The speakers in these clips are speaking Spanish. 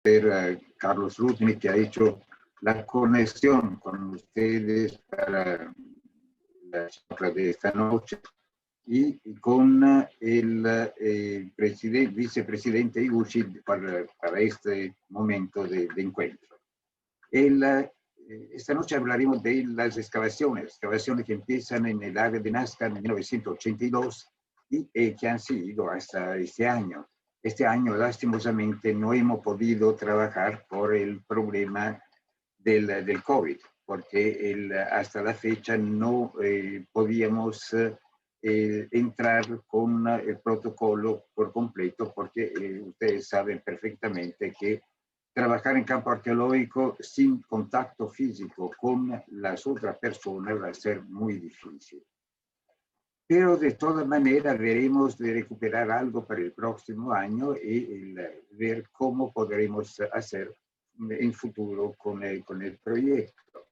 Carlos Rudnick, que ha hecho la conexión con ustedes para la charla de esta noche, y con el vicepresidente Iguchi para este momento de encuentro. Esta noche hablaremos de las excavaciones que empiezan en el área de Nazca en 1982 y que han seguido hasta este año. Este año, lastimosamente, no hemos podido trabajar por el problema del COVID, porque hasta la fecha no podíamos entrar con el protocolo por completo, porque ustedes saben perfectamente que trabajar en campo arqueológico sin contacto físico con las otras personas va a ser muy difícil. Pero de todas maneras veremos de recuperar algo para el próximo año y ver cómo podremos hacer en futuro con el proyecto.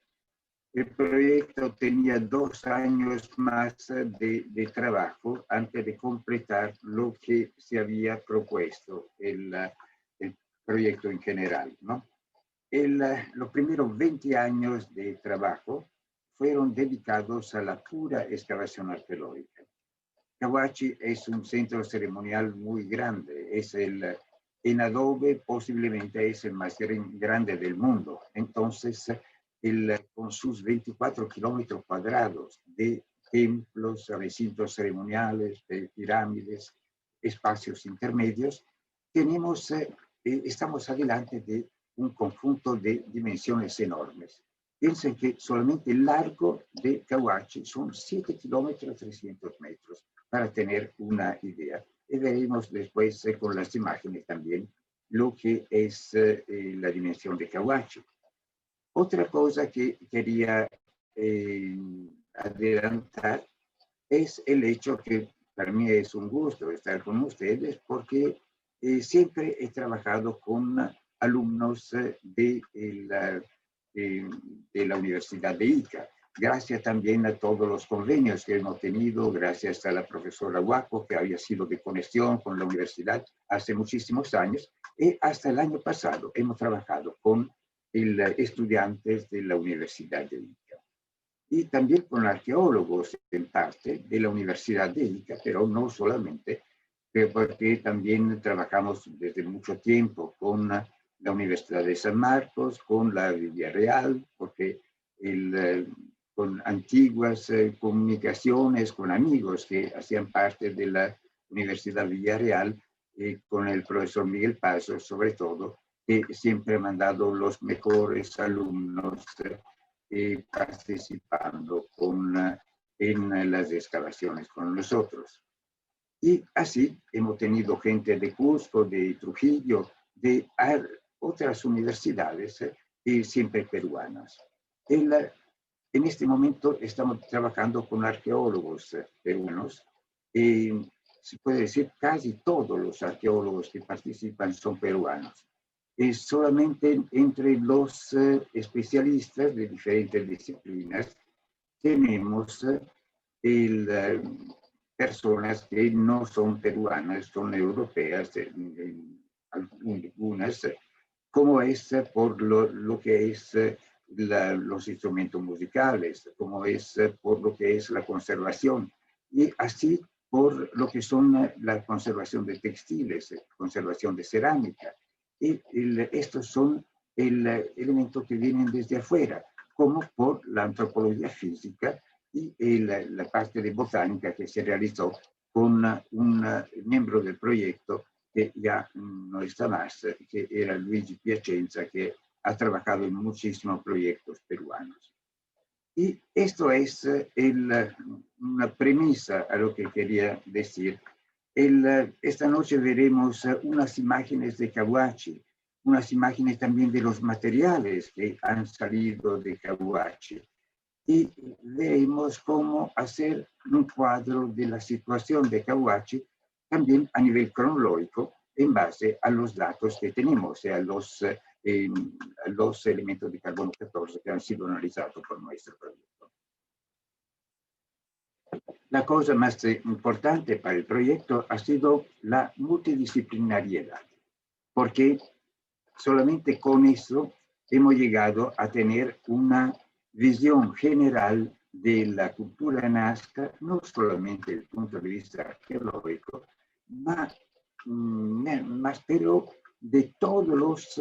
El proyecto tenía 2 años más de trabajo antes de completar lo que se había propuesto el proyecto en general, ¿no? Los primeros 20 años de trabajo fueron dedicados a la pura excavación arqueológica. Cahuachi es un centro ceremonial muy grande, en adobe posiblemente es el más grande del mundo. Entonces, con sus 24 kilómetros cuadrados de templos, recintos ceremoniales, de pirámides, espacios intermedios, estamos adelante de un conjunto de dimensiones enormes. Piensen que solamente el largo de Cahuachi son 7 kilómetros 300 metros, para tener una idea. Y veremos después con las imágenes también lo que es la dimensión de Cahuachi. Otra cosa que quería adelantar es el hecho que para mí es un gusto estar con ustedes, porque siempre he trabajado con alumnos de la Universidad de Ica. Gracias también a todos los convenios que hemos tenido, gracias a la profesora Huaco, que había sido de conexión con la universidad hace muchísimos años, y hasta el año pasado hemos trabajado con estudiantes de la Universidad de Ica. Y también con arqueólogos en parte de la Universidad de Ica, pero no solamente, porque también trabajamos desde mucho tiempo con la Universidad de San Marcos, con la Villarreal, porque con antiguas comunicaciones con amigos que hacían parte de la Universidad Villarreal, con el profesor Miguel Paso, sobre todo, que siempre ha mandado los mejores alumnos participando en las excavaciones con nosotros. Y así hemos tenido gente de Cusco, de Trujillo, de otras universidades, siempre peruanas. En este momento estamos trabajando con arqueólogos peruanos. Se puede decir casi todos los arqueólogos que participan son peruanos. Solamente entre los especialistas de diferentes disciplinas tenemos personas que no son peruanas, son europeas, algunas, como es por lo que es los instrumentos musicales, como es por lo que es la conservación, y así por lo que son la conservación de textiles, conservación de cerámica. Y estos son elementos que vienen desde afuera, como por la antropología física y la parte de botánica que se realizó con un miembro del proyecto que ya no está más, que era Luigi Piacenza, que ha trabajado en muchísimos proyectos peruanos. Y esto es una premisa a lo que quería decir. Esta noche veremos unas imágenes de Cahuachi, unas imágenes también de los materiales que han salido de Cahuachi. Y veremos cómo hacer un cuadro de la situación de Cahuachi también a nivel cronológico en base a los datos que tenemos, o sea, los elementos de carbono 14 que han sido analizados por nuestro proyecto. La cosa más importante para el proyecto ha sido la multidisciplinariedad, porque solamente con eso hemos llegado a tener una visión general de la cultura nazca, no solamente desde el punto de vista arqueológico, más pero de todos los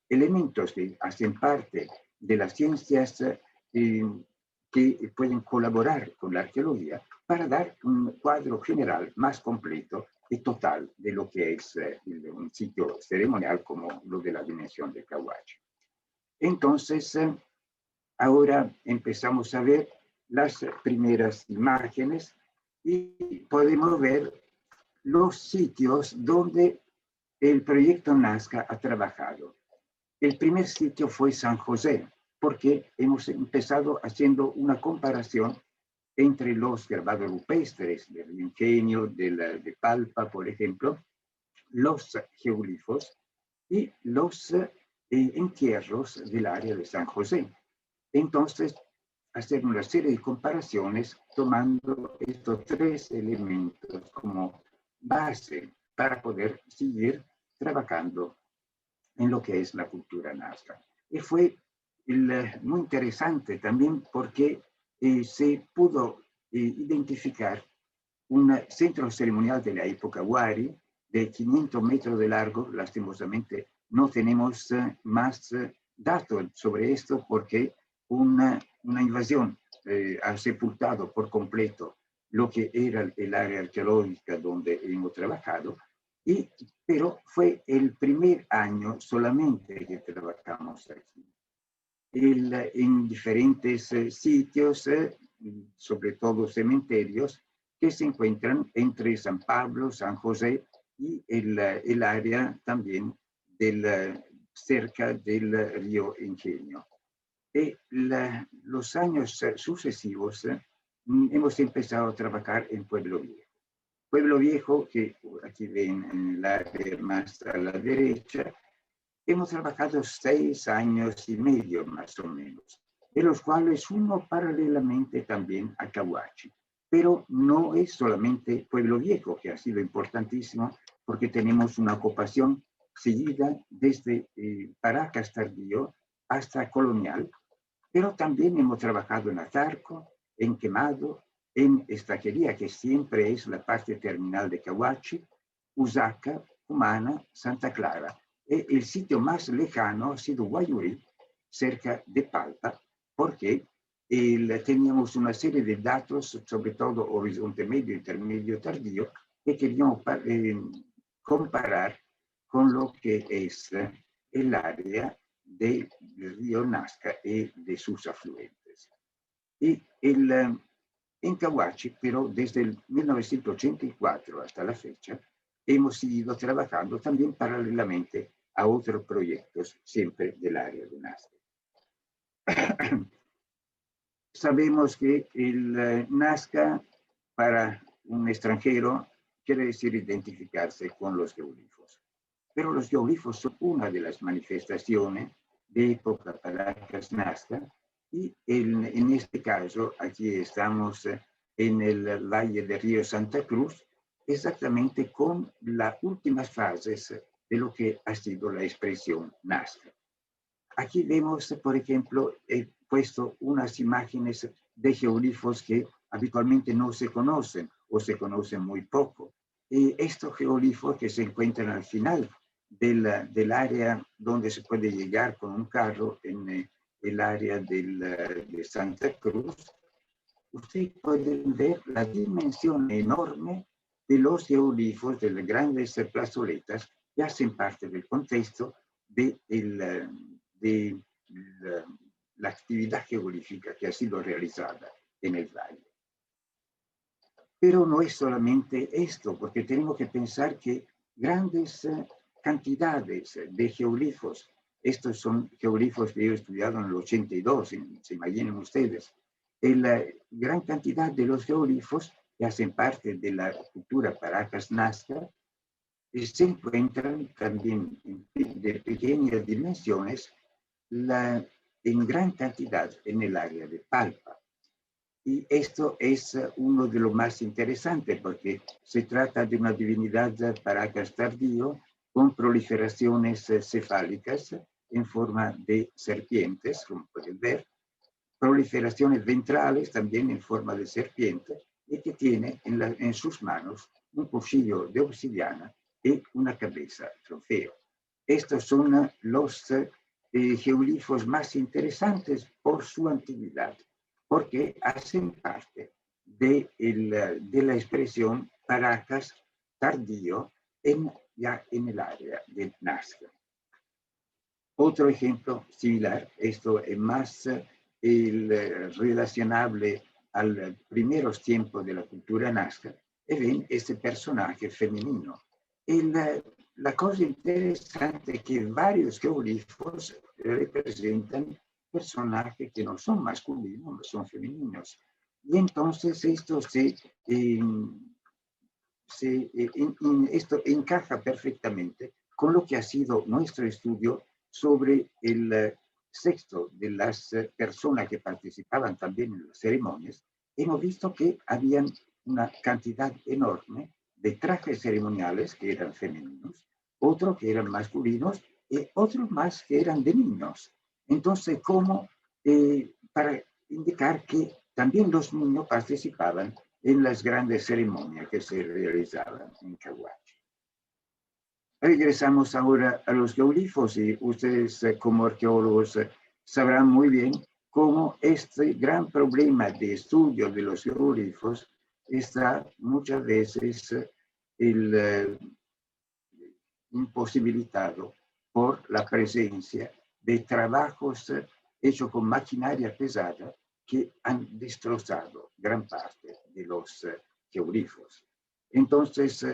elementos que hacen parte de las ciencias que pueden colaborar con la arqueología para dar un cuadro general más completo y total de lo que es un sitio ceremonial como lo de la dimensión de Cahuachi. Entonces, ahora empezamos a ver las primeras imágenes y podemos ver los sitios donde el proyecto Nazca ha trabajado. El primer sitio fue San José, porque hemos empezado haciendo una comparación entre los grabados rupestres del Ingenio, de Palpa, por ejemplo, los geoglifos y los entierros del área de San José. Entonces, hacer una serie de comparaciones tomando estos tres elementos como base para poder seguir trabajando en lo que es la cultura nazca. Y fue muy interesante también porque se pudo identificar un centro ceremonial de la época Wari de 500 metros de largo. Lastimosamente no tenemos más datos sobre esto porque una invasión ha sepultado por completo lo que era el área arqueológica donde hemos trabajado, pero fue el primer año solamente que trabajamos aquí. En diferentes sitios, sobre todo cementerios, que se encuentran entre San Pablo, San José y el área también cerca del río Ingenio. Los años sucesivos hemos empezado a trabajar en Pueblo Viejo. Pueblo Viejo, que aquí ven en el área más a la derecha, hemos trabajado 6 años y medio más o menos, de los cuales uno paralelamente también a Cahuachi. Pero no es solamente Pueblo Viejo, que ha sido importantísimo, porque tenemos una ocupación seguida desde Paracas Tardío hasta Colonial, pero también hemos trabajado en Atarco, en Quemado, en Estaquería, que siempre es la parte terminal de Cahuachi, Usaca, Cumana, Santa Clara. El sitio más lejano ha sido Guayurí, cerca de Palpa, porque teníamos una serie de datos, sobre todo horizonte medio, intermedio, tardío, que queríamos comparar con lo que es el área del río Nazca y de sus afluentes. Y en Cahuachi, pero desde el 1984 hasta la fecha, hemos seguido trabajando también paralelamente a otros proyectos, siempre del área de Nazca. Sabemos que el Nazca, para un extranjero, quiere decir identificarse con los geoglifos. Pero los geoglifos son una de las manifestaciones de época Paracas Nazca, y en este caso, aquí estamos en el Valle del Río Santa Cruz, exactamente con las últimas fases de lo que ha sido la expresión Nazca. Aquí vemos, por ejemplo, he puesto unas imágenes de geoglifos que habitualmente no se conocen o se conocen muy poco. Estos geoglifos que se encuentran al final del área donde se puede llegar con un carro en el área de Santa Cruz, ustedes pueden ver la dimensión enorme de los geoglifos, de las grandes plazoletas que hacen parte del contexto de la actividad geoglífica que ha sido realizada en el valle. Pero no es solamente esto, porque tenemos que pensar que grandes cantidades de geoglifos, estos son geoglifos que yo he estudiado en el 82, se imaginen ustedes, la gran cantidad de los geoglifos que hacen parte de la cultura Paracas Nazca se encuentran también de pequeñas dimensiones en gran cantidad en el área de Palpa. Y esto es uno de los más interesantes porque se trata de una divinidad Paracas Tardío con proliferaciones cefálicas en forma de serpientes, como pueden ver, proliferaciones ventrales también en forma de serpiente, y que tiene en sus manos un cuchillo de obsidiana y una cabeza trofeo. Estos son los geoglifos más interesantes por su antigüedad, porque hacen parte de la expresión Paracas tardío ya en el área de Nazca. Otro ejemplo similar, esto es más relacionable a los primeros tiempos de la cultura nazca, y ven este personaje femenino. La cosa interesante es que varios geoglifos representan personajes que no son masculinos, no son femeninos. Y entonces esto esto encaja perfectamente con lo que ha sido nuestro estudio sobre el sexo de las personas que participaban también en las ceremonias. Hemos visto que habían una cantidad enorme de trajes ceremoniales que eran femeninos, otros que eran masculinos y otros más que eran de niños. Entonces, para indicar que también los niños participaban en las grandes ceremonias que se realizaban en Cahuachi. Regresamos ahora a los geoglifos y ustedes como arqueólogos sabrán muy bien cómo este gran problema de estudio de los geoglifos está muchas veces imposibilitado por la presencia de trabajos hechos con maquinaria pesada que han destrozado gran parte de los geoglifos. Entonces,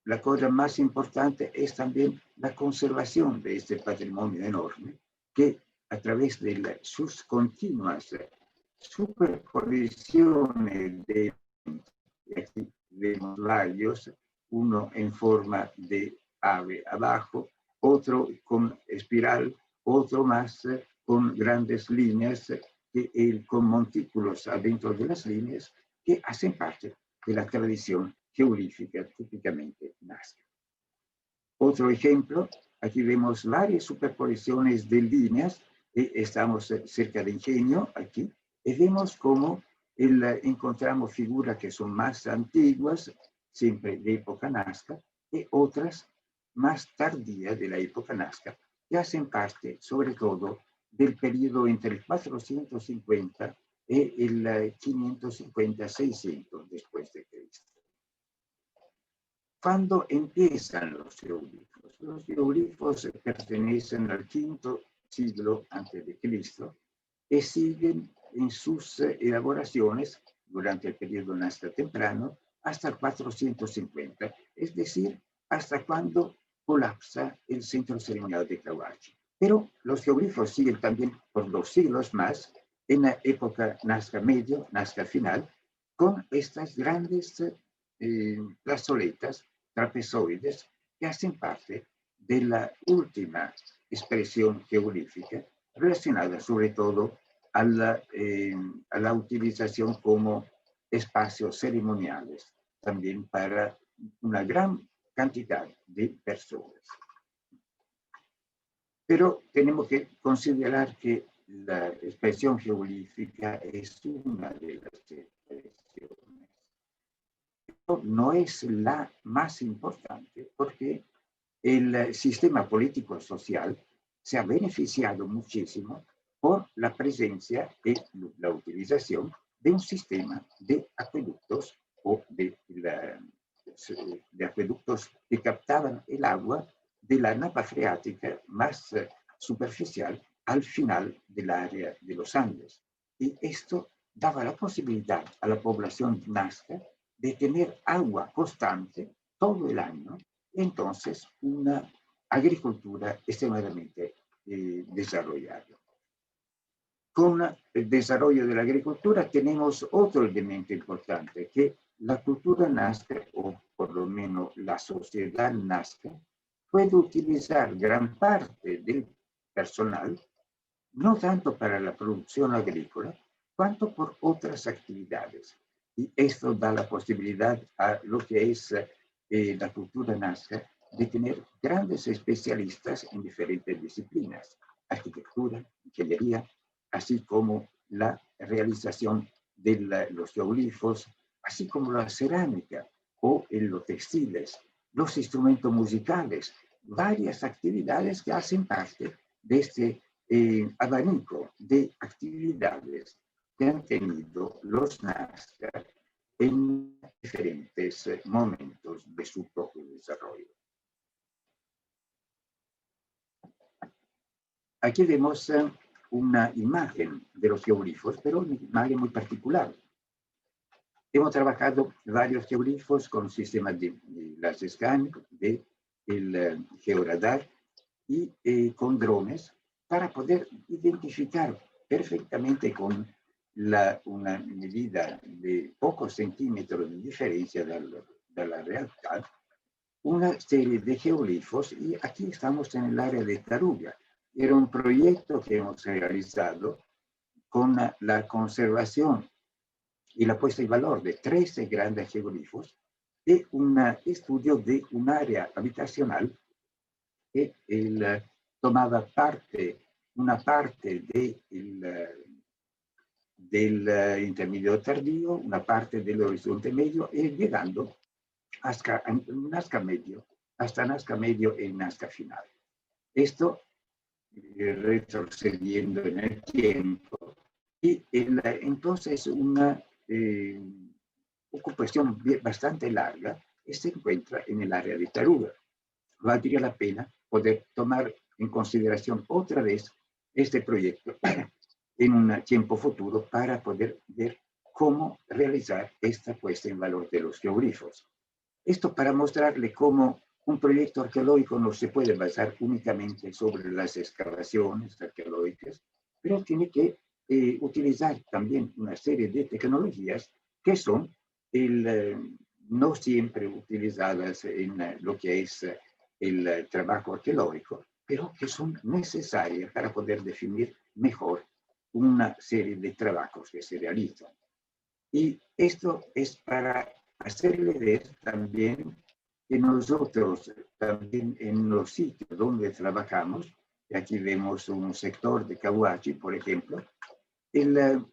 la cosa más importante es también la conservación de este patrimonio enorme que a través de sus continuas superposiciones de, aquí vemos varios, uno en forma de ave abajo, otro con espiral, otro más con grandes líneas con montículos adentro de las líneas que hacen parte de la tradición geolífica típicamente nazca. Otro ejemplo, aquí vemos varias superposiciones de líneas, estamos cerca de Ingenio aquí, y vemos cómo encontramos figuras que son más antiguas, siempre de época nazca, y otras más tardías de la época nazca, que hacen parte sobre todo del periodo entre el 450 y el 550-600 después de Cristo. ¿Cuándo empiezan los geoglifos? Los geoglifos pertenecen al quinto siglo antes de Cristo y siguen en sus elaboraciones durante el periodo nazca temprano hasta el 450, es decir, hasta cuando colapsa el centro ceremonial de Cahuachi. Pero los geoglifos siguen también por 2 siglos más en la época nazca medio, nazca final, con estas grandes plazoletas trapezoides que hacen parte de la última expresión geoglífica relacionada sobre todo a la utilización como espacios ceremoniales, también para una gran cantidad de personas. Pero tenemos que considerar que la expresión geoglífica es una de las expresiones. No es la más importante porque el sistema político-social se ha beneficiado muchísimo por la presencia y la utilización de un sistema de acueductos o de acueductos que captaban el agua de la napa freática más superficial al final del área de los Andes. Y esto daba la posibilidad a la población nazca de tener agua constante todo el año, entonces una agricultura extremadamente desarrollada. Con el desarrollo de la agricultura tenemos otro elemento importante, que la cultura nazca, o por lo menos la sociedad nazca, puede utilizar gran parte del personal, no tanto para la producción agrícola, cuanto por otras actividades. Y esto da la posibilidad a lo que es la cultura nazca de tener grandes especialistas en diferentes disciplinas, arquitectura, ingeniería, así como la realización de los geoglifos, así como la cerámica o en los textiles, los instrumentos musicales, varias actividades que hacen parte de este abanico de actividades que han tenido los Nazca en diferentes momentos de su propio desarrollo. Aquí vemos una imagen de los geoglifos, pero una imagen muy particular. Hemos trabajado varios geoglifos con sistemas de las scan, de el georadar y con drones para poder identificar perfectamente con una medida de pocos centímetros de diferencia de la realidad una serie de geoglifos, y aquí estamos en el área de Taruga. Era un proyecto que hemos realizado con la conservación y la puesta en valor de 13 grandes geoglifos y un estudio de un área habitacional que tomaba una parte del intermedio tardío, una parte del horizonte medio, y llegando hasta Nazca medio y Nazca final. Esto retrocediendo en el tiempo, y entonces una ocupación bastante larga se encuentra en el área de Taruga. Valdría la pena poder tomar en consideración otra vez este proyecto en un tiempo futuro para poder ver cómo realizar esta puesta en valor de los geoglifos. Esto para mostrarle cómo un proyecto arqueológico no se puede basar únicamente sobre las excavaciones arqueológicas, pero tiene que utilizar también una serie de tecnologías que son no siempre utilizadas en lo que es el trabajo arqueológico, pero que son necesarias para poder definir mejor una serie de trabajos que se realizan. Y esto es para hacerle ver también que nosotros, también en los sitios donde trabajamos, y aquí vemos un sector de Cahuachi, por ejemplo,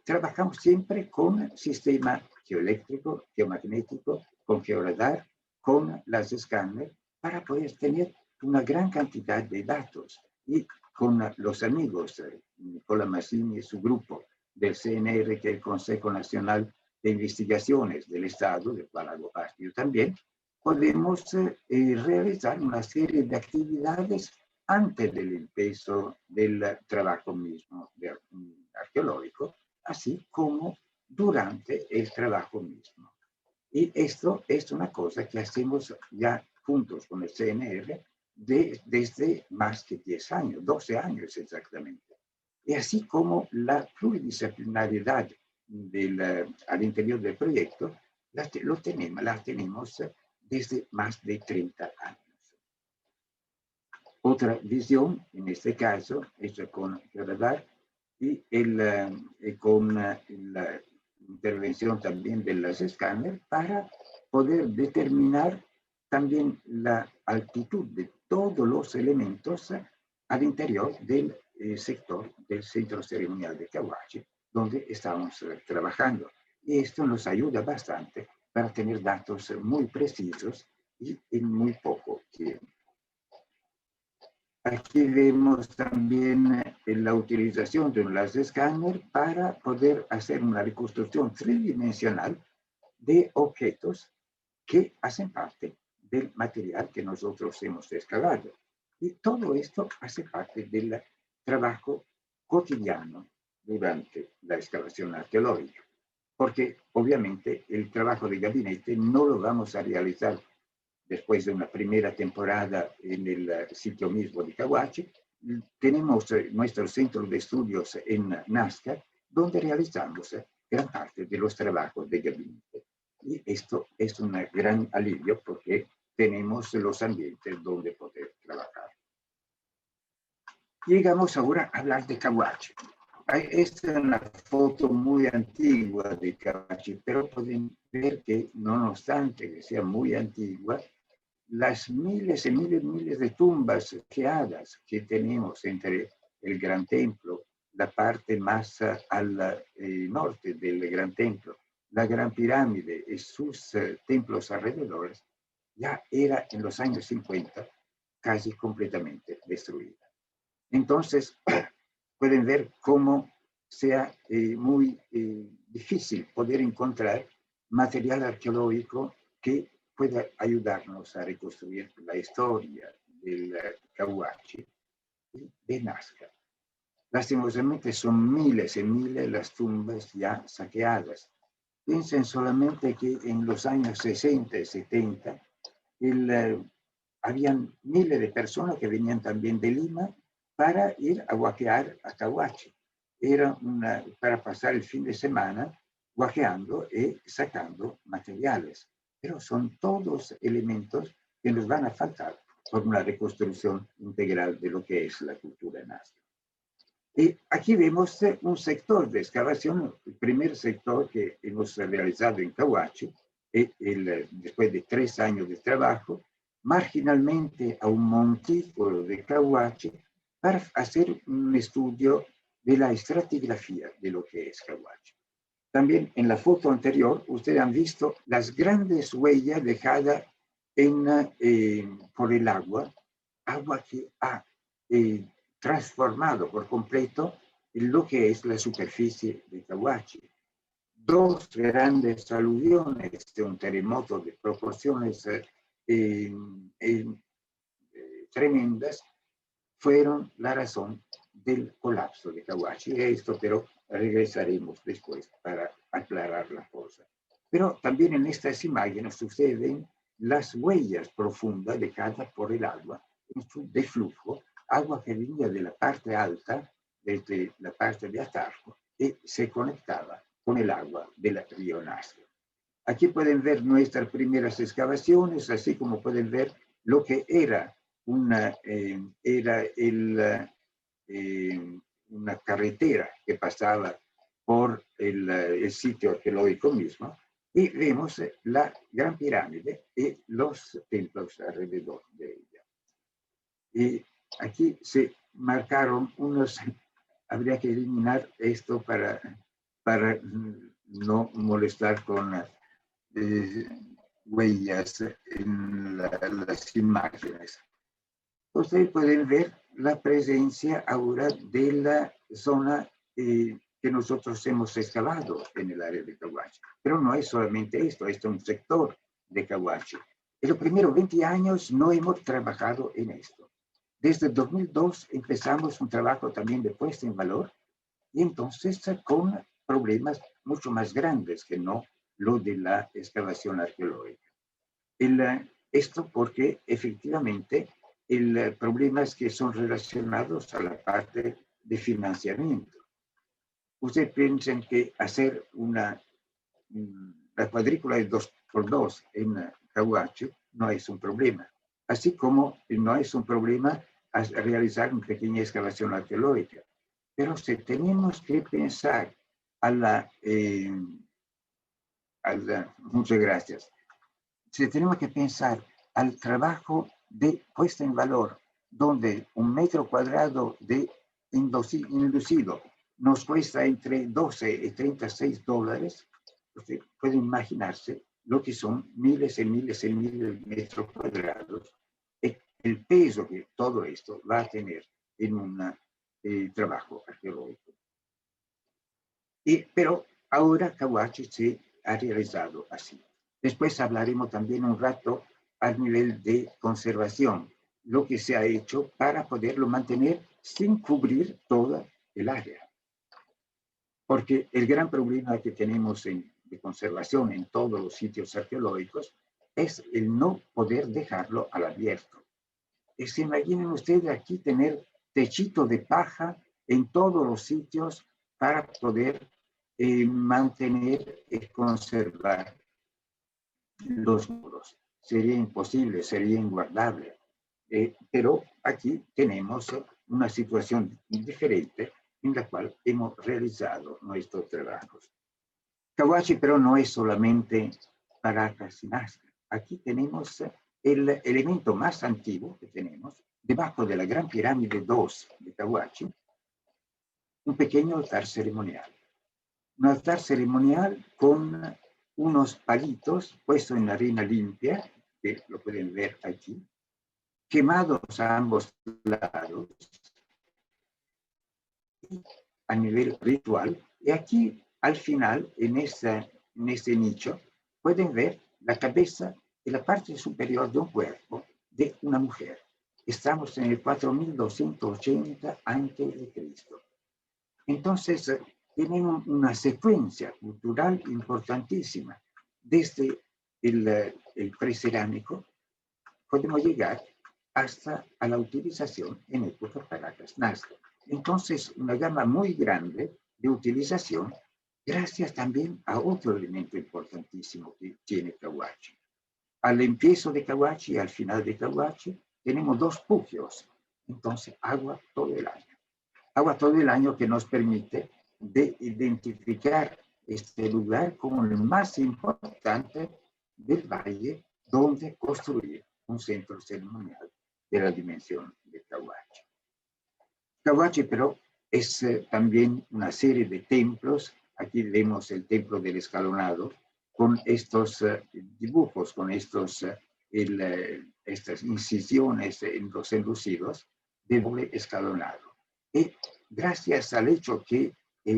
trabajamos siempre con sistema geoeléctrico, geomagnético, con georadar, con las escáneres, para poder tener una gran cantidad de datos. Y con los amigos, Nicola Massini y su grupo del CNR, que es el Consejo Nacional de Investigaciones del Estado, del cual hago parte yo también, podemos realizar una serie de actividades antes del empiezo del trabajo mismo arqueológico, así como durante el trabajo mismo. Y esto es una cosa que hacemos ya juntos con el CNR desde más de 10 años, 12 años exactamente. Y así como la pluridisciplinariedad al interior del proyecto, la tenemos desde más de 30 años. Otra visión, en este caso, hecha con radar y con la intervención también de los escáneres para poder determinar también la altitud de todos los elementos al interior del sector del centro ceremonial de Cahuachi, donde estamos trabajando. Y esto nos ayuda bastante para tener datos muy precisos y en muy poco tiempo. Aquí vemos también la utilización de un láser escáner para poder hacer una reconstrucción tridimensional de objetos que hacen parte del material que nosotros hemos excavado. Y todo esto hace parte del trabajo cotidiano durante la excavación arqueológica. Porque obviamente el trabajo de gabinete no lo vamos a realizar después de una primera temporada en el sitio mismo de Cahuachi. Tenemos nuestro centro de estudios en Nazca, donde realizamos gran parte de los trabajos de gabinete. Y esto es un gran alivio porque tenemos los ambientes donde poder trabajar. Llegamos ahora a hablar de Cahuachi. Esta es una foto muy antigua de Cahuachi, pero pueden ver que no obstante que sea muy antigua, las miles y miles, miles de tumbas saqueadas que tenemos entre el Gran Templo, la parte más al norte del Gran Templo, la Gran Pirámide y sus templos alrededores, ya era en los años 50 casi completamente destruida. Entonces, pueden ver cómo sea muy difícil poder encontrar material arqueológico que pueda ayudarnos a reconstruir la historia del Cahuachi y de Nazca. Lastimosamente son miles y miles las tumbas ya saqueadas. Piensen solamente que en los años 60 y 70 habían miles de personas que venían también de Lima para ir a guaquear a Cahuachi. Era para pasar el fin de semana guaqueando y sacando materiales. Pero son todos elementos que nos van a faltar por una reconstrucción integral de lo que es la cultura nazca. Y aquí vemos un sector de excavación, el primer sector que hemos realizado en Cahuachi, después de 3 años de trabajo, marginalmente a un montículo de Cahuachi para hacer un estudio de la estratigrafía de lo que es Cahuachi. También en la foto anterior, ustedes han visto las grandes huellas dejadas por el agua que ha transformado por completo lo que es la superficie de Cahuachi. 2 grandes aluviones de un terremoto de proporciones tremendas fueron la razón del colapso de Cahuachi. Esto, pero regresaremos después para aclarar la cosa. Pero también en estas imágenes suceden las huellas profundas dejadas por el agua en su deflujo, agua que venía de la parte alta, desde la parte de Atarco, y se conectaba con el agua del río Nazca. Aquí pueden ver nuestras primeras excavaciones, así como pueden ver lo que era una carretera que pasaba por el sitio arqueológico mismo, y vemos la Gran Pirámide y los templos alrededor de ella. Y aquí se marcaron unos, habría que eliminar esto para no molestar con huellas en las imágenes. Ustedes pueden ver la presencia ahora de la zona que nosotros hemos excavado en el área de Cahuachi. Pero no es solamente esto, es un sector de Cahuachi. En los primeros 20 años no hemos trabajado en esto. Desde 2002 empezamos un trabajo también de puesta en valor y entonces con problemas mucho más grandes que no lo de la excavación arqueológica. Esto porque efectivamente problemas que son relacionados a la parte de financiamiento. Ustedes piensan que hacer la cuadrícula de 2x2 en Cahuachi no es un problema, así como no es un problema realizar una pequeña excavación arqueológica. Pero si tenemos que pensar muchas gracias. Si tenemos que pensar al trabajo de puesta en valor, donde un metro cuadrado de inducido nos cuesta entre 12 y 36 dólares, usted puede imaginarse lo que son miles y miles y miles de metros cuadrados, el peso que todo esto va a tener en un trabajo arqueológico. Pero ahora Cahuachi se ha realizado así. Después hablaremos también un rato al nivel de conservación, lo que se ha hecho para poderlo mantener sin cubrir toda el área. Porque el gran problema que tenemos de conservación en todos los sitios arqueológicos es el no poder dejarlo al abierto. Se imaginen ustedes aquí tener techito de paja en todos los sitios para poder mantener y conservar los muros. Sería imposible, sería inguardable. Pero aquí tenemos una situación diferente en la cual hemos realizado nuestros trabajos. Cahuachi, pero no es solamente Paracas y Nazca. Aquí tenemos el elemento más antiguo que tenemos, debajo de la Gran Pirámide 2 de Cahuachi, un pequeño altar ceremonial. Un altar ceremonial con unos palitos puestos en arena limpia, que lo pueden ver aquí, quemados a ambos lados, a nivel ritual. Y aquí, al final, en este nicho, pueden ver la cabeza y la parte superior de un cuerpo de una mujer. Estamos en el 4280 a.C. Entonces, tenemos una secuencia cultural importantísima. Desde el precerámico podemos llegar hasta a la utilización en época Paracas Nazca. Entonces, una gama muy grande de utilización, gracias también a otro elemento importantísimo que tiene Cahuachi. Al empiezo de Cahuachi y al final de Cahuachi, tenemos dos puquios. Entonces, agua todo el año. Agua todo el año que nos permite de identificar este lugar como el más importante del valle donde construir un centro ceremonial de la dimensión de Cahuachi. Cahuachi, pero, es también una serie de templos. Aquí vemos el templo del Escalonado con estos dibujos, con estas incisiones en los enlucidos de doble escalonado. Y gracias al hecho que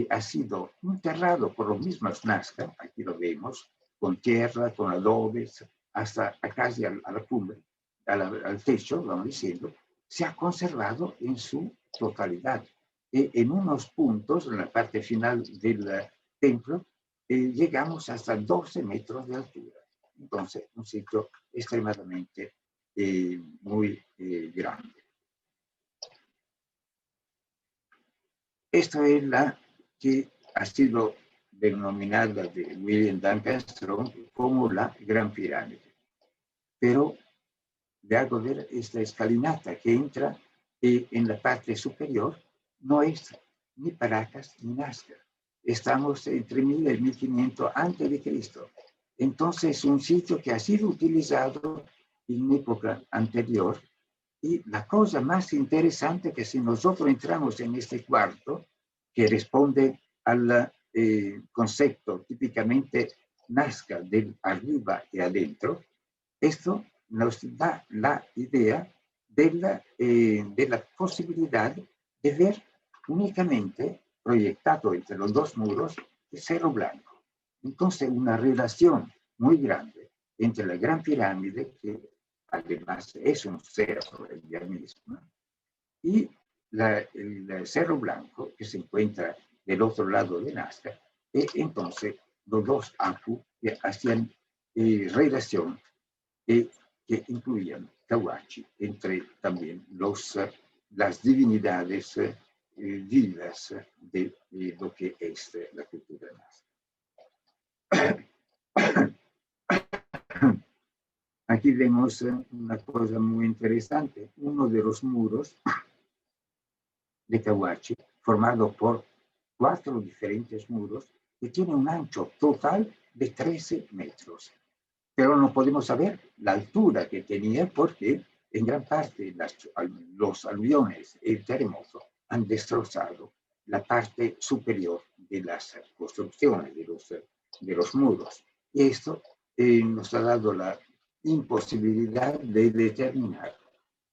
ha sido enterrado por los mismos Nazca, aquí lo vemos, con tierra, con adobes, hasta casi a la cumbre, al techo, vamos diciendo, se ha conservado en su totalidad. En unos puntos, en la parte final del templo, llegamos hasta 12 metros de altura. Entonces, un sitio extremadamente muy grande. Esta es la que ha sido denominada de William Duncan Strong como la Gran Pirámide. Pero de hago ver esta escalinata que entra en la parte superior, no es ni Paracas ni Nazca. Estamos entre 1000 y 1500 antes de Cristo. Entonces, un sitio que ha sido utilizado en época anterior. Y la cosa más interesante que si nosotros entramos en este cuarto, que responde al concepto típicamente Nazca del arriba y adentro, esto nos da la idea de la posibilidad de ver únicamente proyectado entre los dos muros el Cerro Blanco. Entonces, una relación muy grande entre la Gran Pirámide, que además es un cerro ella misma, y el Cerro Blanco, que se encuentra del otro lado de Nazca, y entonces los dos APU hacían relación que incluían Cahuachi entre también las divinidades vivas de lo que es la cultura nazca. Aquí vemos una cosa muy interesante. Uno de los muros de Cahuachi, formado por 4 diferentes muros, que tiene un ancho total de 13 metros. Pero no podemos saber la altura que tenía porque en gran parte los aluviones y el terremoto han destrozado la parte superior de las construcciones, de los muros. Y esto nos ha dado la imposibilidad de determinar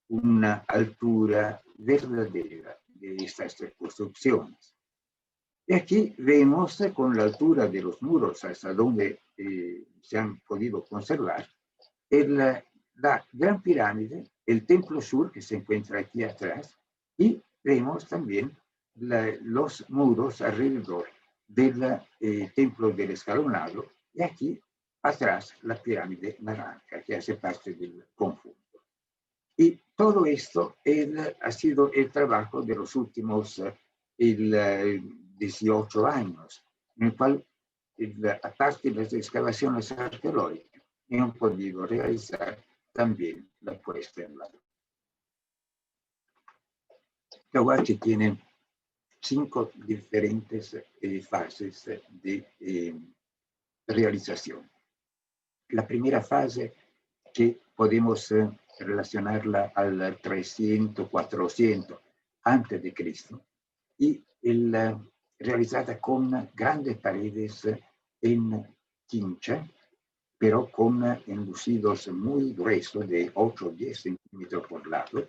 una altura verdadera de estas construcciones. Y aquí vemos con la altura de los muros hasta donde se han podido conservar la Gran Pirámide, el Templo Sur que se encuentra aquí atrás, y vemos también los muros alrededor del Templo del Escalonado, y aquí atrás la Pirámide Naranja, que hace parte del conjunto. Y todo esto ha sido el trabajo de los últimos 18 años, en el cual, aparte de las excavaciones arqueológicas, hemos podido realizar también la puesta en valor. Cahuachi tiene 5 diferentes fases de realización. La primera fase que podemos relacionarla al 300, 400 antes de Cristo, y realizada con grandes paredes en quincha, pero con enlucidos muy gruesos de 8 o 10 centímetros por lado,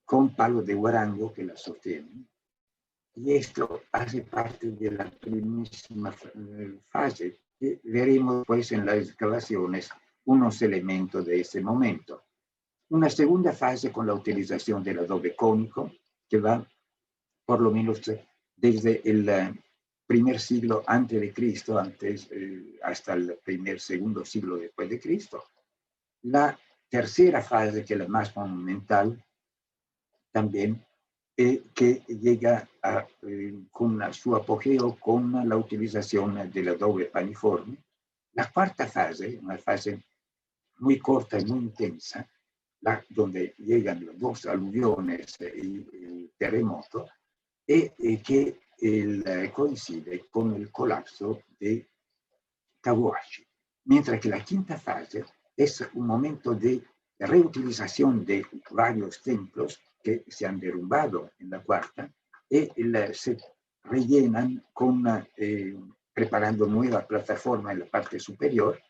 con palos de guarango que la sostienen. Y esto hace parte de la primísima fase que veremos pues en las excavaciones unos elementos de ese momento. Una segunda fase con la utilización del adobe cónico, que va por lo menos desde el primer siglo antes de Cristo, hasta el segundo siglo después de Cristo. La tercera fase, que es la más monumental, también que llega con su apogeo con la utilización del adobe paniforme. La cuarta fase, una fase muy corta y muy intensa, donde llegan los dos aluviones y el terremoto, que coincide con el colapso de Caguachi. Mientras que la quinta fase es un momento de reutilización de varios templos que se han derrumbado en la cuarta y se rellenan preparando nueva plataforma en la parte superior,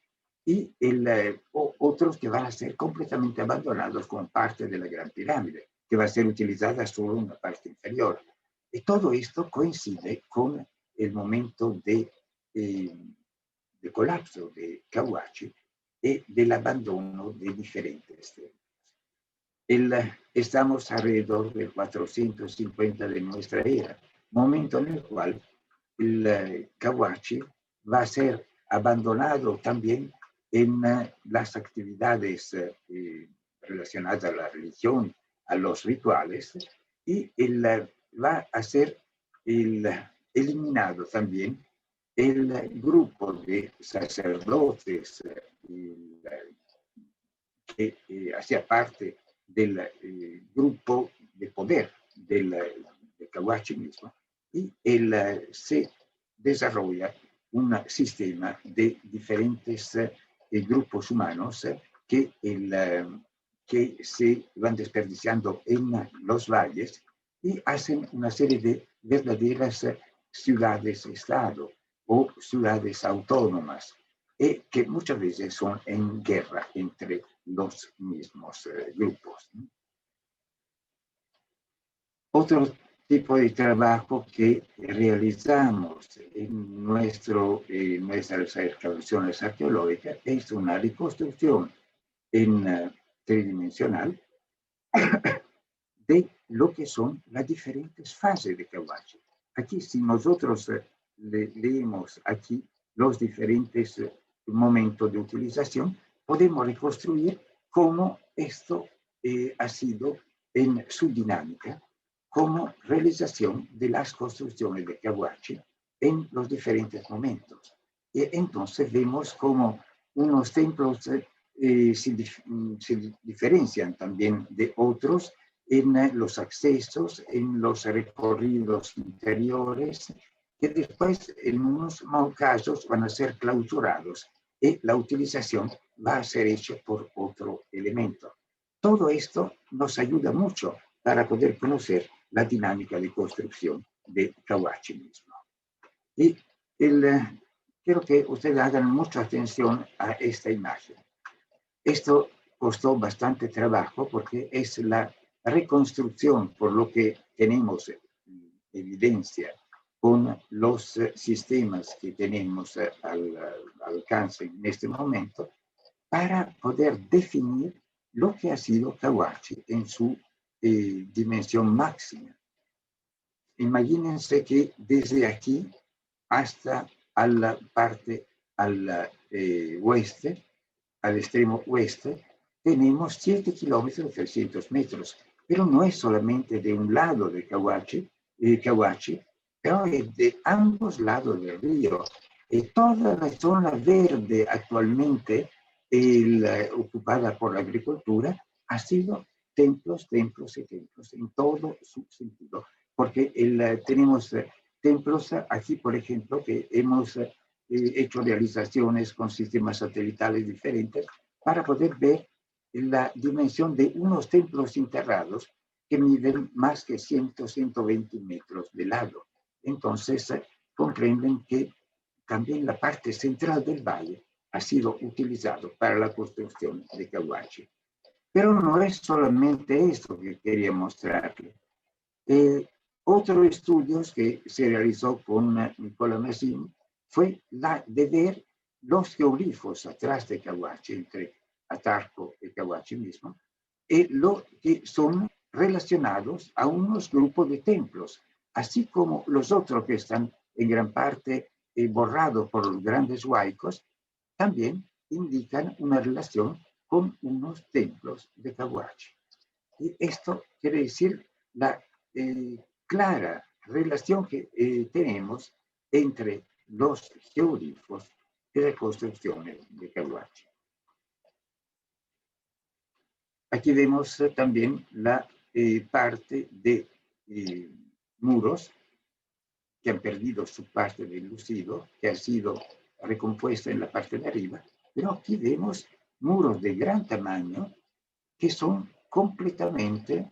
y otros que van a ser completamente abandonados como parte de la Gran Pirámide, que va a ser utilizada solo en la parte inferior. Y todo esto coincide con el momento de colapso de Cahuachi y del abandono de diferentes templos. Estamos alrededor del 450 de nuestra era, momento en el cual el Cahuachi va a ser abandonado también en las actividades relacionadas a la religión, a los rituales, y va a ser eliminado también el grupo de sacerdotes que hacía parte del grupo de poder del Cahuachi mismo, y se desarrolla un sistema de diferentes grupos humanos que se van desperdiciando en los valles y hacen una serie de verdaderas ciudades-estado o ciudades autónomas, que muchas veces son en guerra entre los mismos grupos. Otro tipo de trabajo que realizamos en nuestras excavaciones arqueológicas es una reconstrucción tridimensional de lo que son las diferentes fases de Cahuachi. Aquí, si nosotros leemos aquí los diferentes momentos de utilización, podemos reconstruir cómo esto ha sido en su dinámica como realización de las construcciones de Cahuachi en los diferentes momentos. Y entonces vemos cómo unos templos se diferencian también de otros en los accesos, en los recorridos interiores, que después en unos casos van a ser clausurados y la utilización va a ser hecha por otro elemento. Todo esto nos ayuda mucho para poder conocer la dinámica de construcción de Cahuachi mismo. Y quiero que ustedes hagan mucha atención a esta imagen. Esto costó bastante trabajo porque es la reconstrucción, por lo que tenemos evidencia con los sistemas que tenemos al alcance en este momento, para poder definir lo que ha sido Cahuachi en su dimensión máxima. Imagínense que desde aquí hasta a la parte al oeste, al extremo oeste, tenemos 7 kilómetros 300 metros, pero no es solamente de un lado de Cahuachi, pero es de ambos lados del río. Toda la zona verde actualmente ocupada por la agricultura ha sido templos, templos y templos en todo su sentido, porque tenemos templos aquí, por ejemplo, que hemos hecho realizaciones con sistemas satelitales diferentes, para poder ver la dimensión de unos templos enterrados que miden más que 120 metros de lado. Entonces, comprenden que también la parte central del valle ha sido utilizado para la construcción de Cahuachi. Pero no es solamente esto que quería mostrarle. Otro estudio que se realizó con Nicola Mazzini fue la de ver los geoglifos atrás de Cahuachi, entre Atarco y Cahuachi mismo, lo que son relacionados a unos grupos de templos, así como los otros que están en gran parte borrados por los grandes huaicos, también indican una relación con unos templos de Cahuachi. Y esto quiere decir la clara relación que tenemos entre los geoglifos y las construcciones de Cahuachi. Aquí vemos también la parte de muros que han perdido su parte del lucido, que ha sido recompuesta en la parte de arriba, pero aquí vemos muros de gran tamaño que son completamente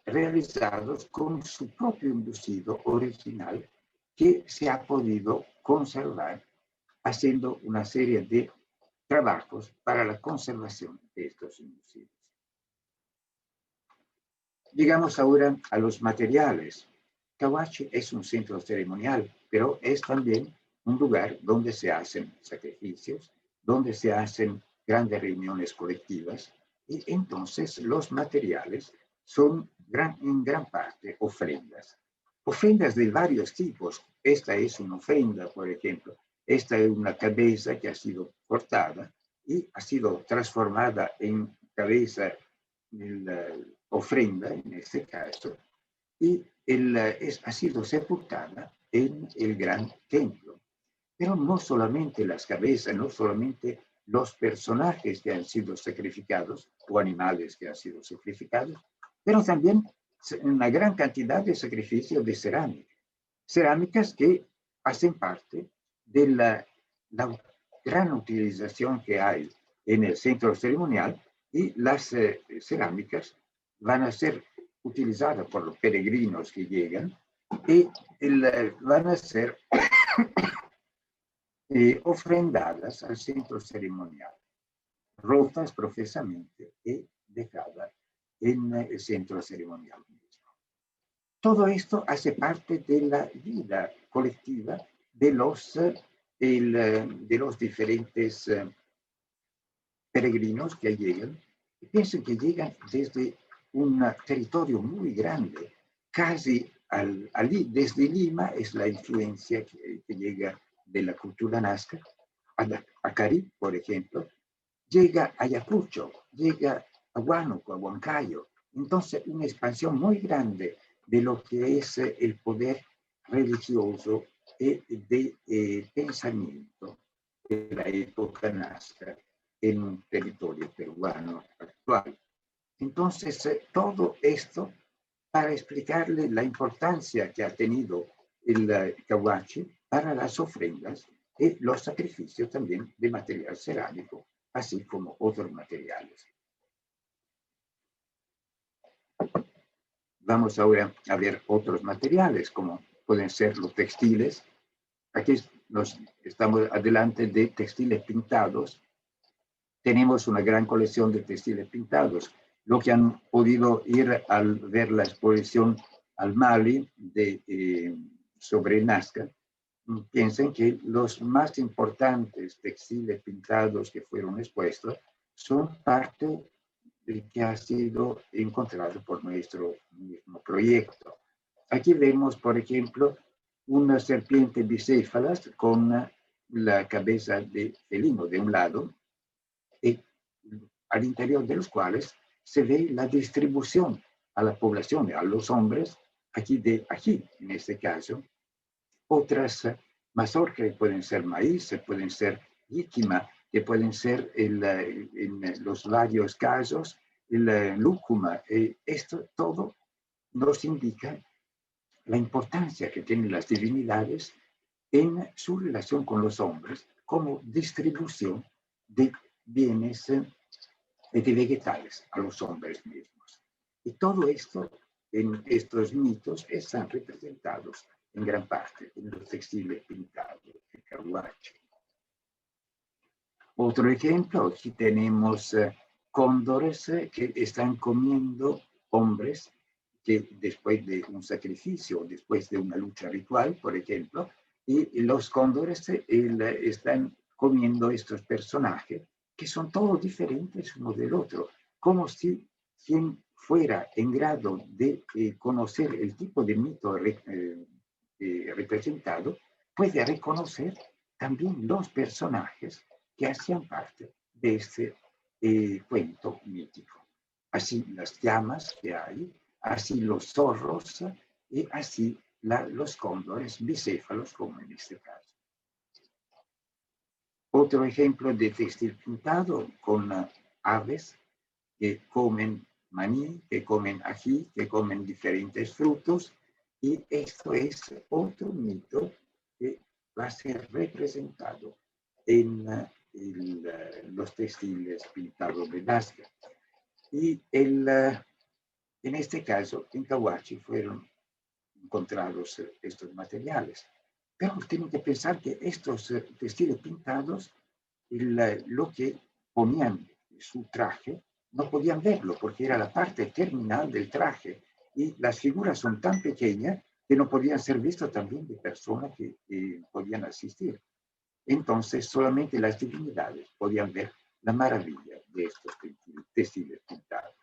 realizados con su propio enlucido original que se ha podido conservar haciendo una serie de trabajos para la conservación de estos enlucidos. Llegamos ahora a los materiales. Cahuachi es un centro ceremonial, pero es también un lugar donde se hacen sacrificios, donde se hacen grandes reuniones colectivas, y entonces los materiales son en gran parte ofrendas. Ofrendas de varios tipos. Esta es una ofrenda, por ejemplo. Esta es una cabeza que ha sido cortada y ha sido transformada en cabeza ofrenda en este caso, y ha sido sepultada en el gran templo. Pero no solamente las cabezas, no solamente los personajes que han sido sacrificados o animales que han sido sacrificados, pero también una gran cantidad de sacrificios de cerámica. Cerámicas que hacen parte de la gran utilización que hay en el centro ceremonial, y las cerámicas van a ser utilizadas por los peregrinos que llegan y van a ser ofrendadas al centro ceremonial, rotas profesamente y dejadas en el centro ceremonial mismo. Todo esto hace parte de la vida colectiva de los diferentes peregrinos que llegan, y piensen que llegan desde un territorio muy grande, casi desde Lima es la influencia que llega de la cultura nazca, a Cari, por ejemplo, llega a Ayacucho, llega a Huánuco, a Huancayo. Entonces, una expansión muy grande de lo que es el poder religioso y de pensamiento de la época nazca en un territorio peruano actual. Entonces, todo esto para explicarle la importancia que ha tenido el Cahuachi para las ofrendas y los sacrificios también de material cerámico, así como otros materiales. Vamos ahora a ver otros materiales, como pueden ser los textiles. Aquí estamos adelante de textiles pintados. Tenemos una gran colección de textiles pintados. Lo que han podido ir al ver la exposición al Mali sobre Nazca, piensen que los más importantes textiles pintados que fueron expuestos son parte de que ha sido encontrado por nuestro mismo proyecto. Aquí vemos, por ejemplo, una serpiente bicéfala con la cabeza de felino de un lado, y al interior de los cuales se ve la distribución a la población, a los hombres, aquí en este caso. Otras mazorcas que pueden ser maíz, pueden ser jíquima, que pueden ser en los varios casos, lúcuma. Esto todo nos indica la importancia que tienen las divinidades en su relación con los hombres como distribución de bienes de vegetales a los hombres mismos. Y todo esto en estos mitos están representados en gran parte en los textiles pintados de Caguachi. Otro ejemplo, aquí tenemos cóndores que están comiendo hombres que después de un sacrificio, después de una lucha ritual, por ejemplo, y los cóndores están comiendo estos personajes que son todos diferentes uno del otro, como si quien fuera en grado de conocer el tipo de mito representado, puede reconocer también los personajes que hacían parte de este cuento mítico. Así las llamas que hay, así los zorros y así los cóndores bicéfalos, como en este caso. Otro ejemplo de textil pintado con aves que comen maní, que comen ají, que comen diferentes frutos, y esto es otro mito que va a ser representado en los textiles pintados de Nazca. Y en este caso, en Caguachi fueron encontrados estos materiales. Pero tienen que pensar que estos textiles pintados, lo que ponían su traje, no podían verlo porque era la parte terminal del traje y las figuras son tan pequeñas que no podían ser vistas también de personas que podían asistir. Entonces solamente las divinidades podían ver la maravilla de estos textiles pintados.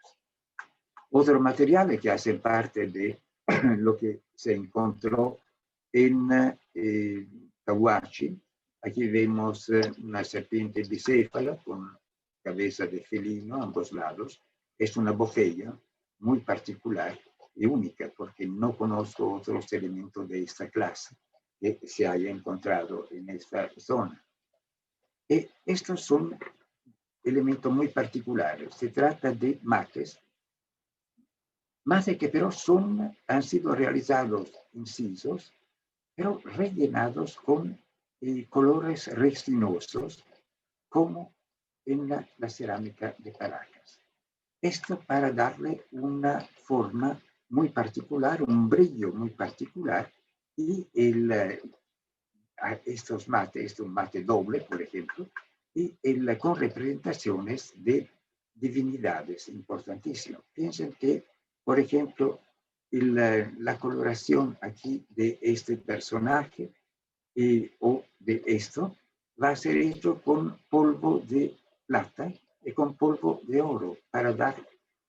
Otros materiales que hacen parte de lo que se encontró en Caguachi. Aquí vemos una serpiente bicéfala con cabeza de felino a ambos lados. Es una botella muy particular y única porque no conozco otros elementos de esta clase que se haya encontrado en esta zona. Y estos son elementos muy particulares. Se trata de mates que pero han sido realizados incisos, pero rellenados con colores resinosos, como en la cerámica de Caracas. Esto para darle una forma muy particular, un brillo muy particular, y estos mates, este un mate doble, por ejemplo, y con representaciones de divinidades importantísimas. Piensen que, por ejemplo, la coloración aquí de este personaje o de esto va a ser hecho con polvo de plata y con polvo de oro para dar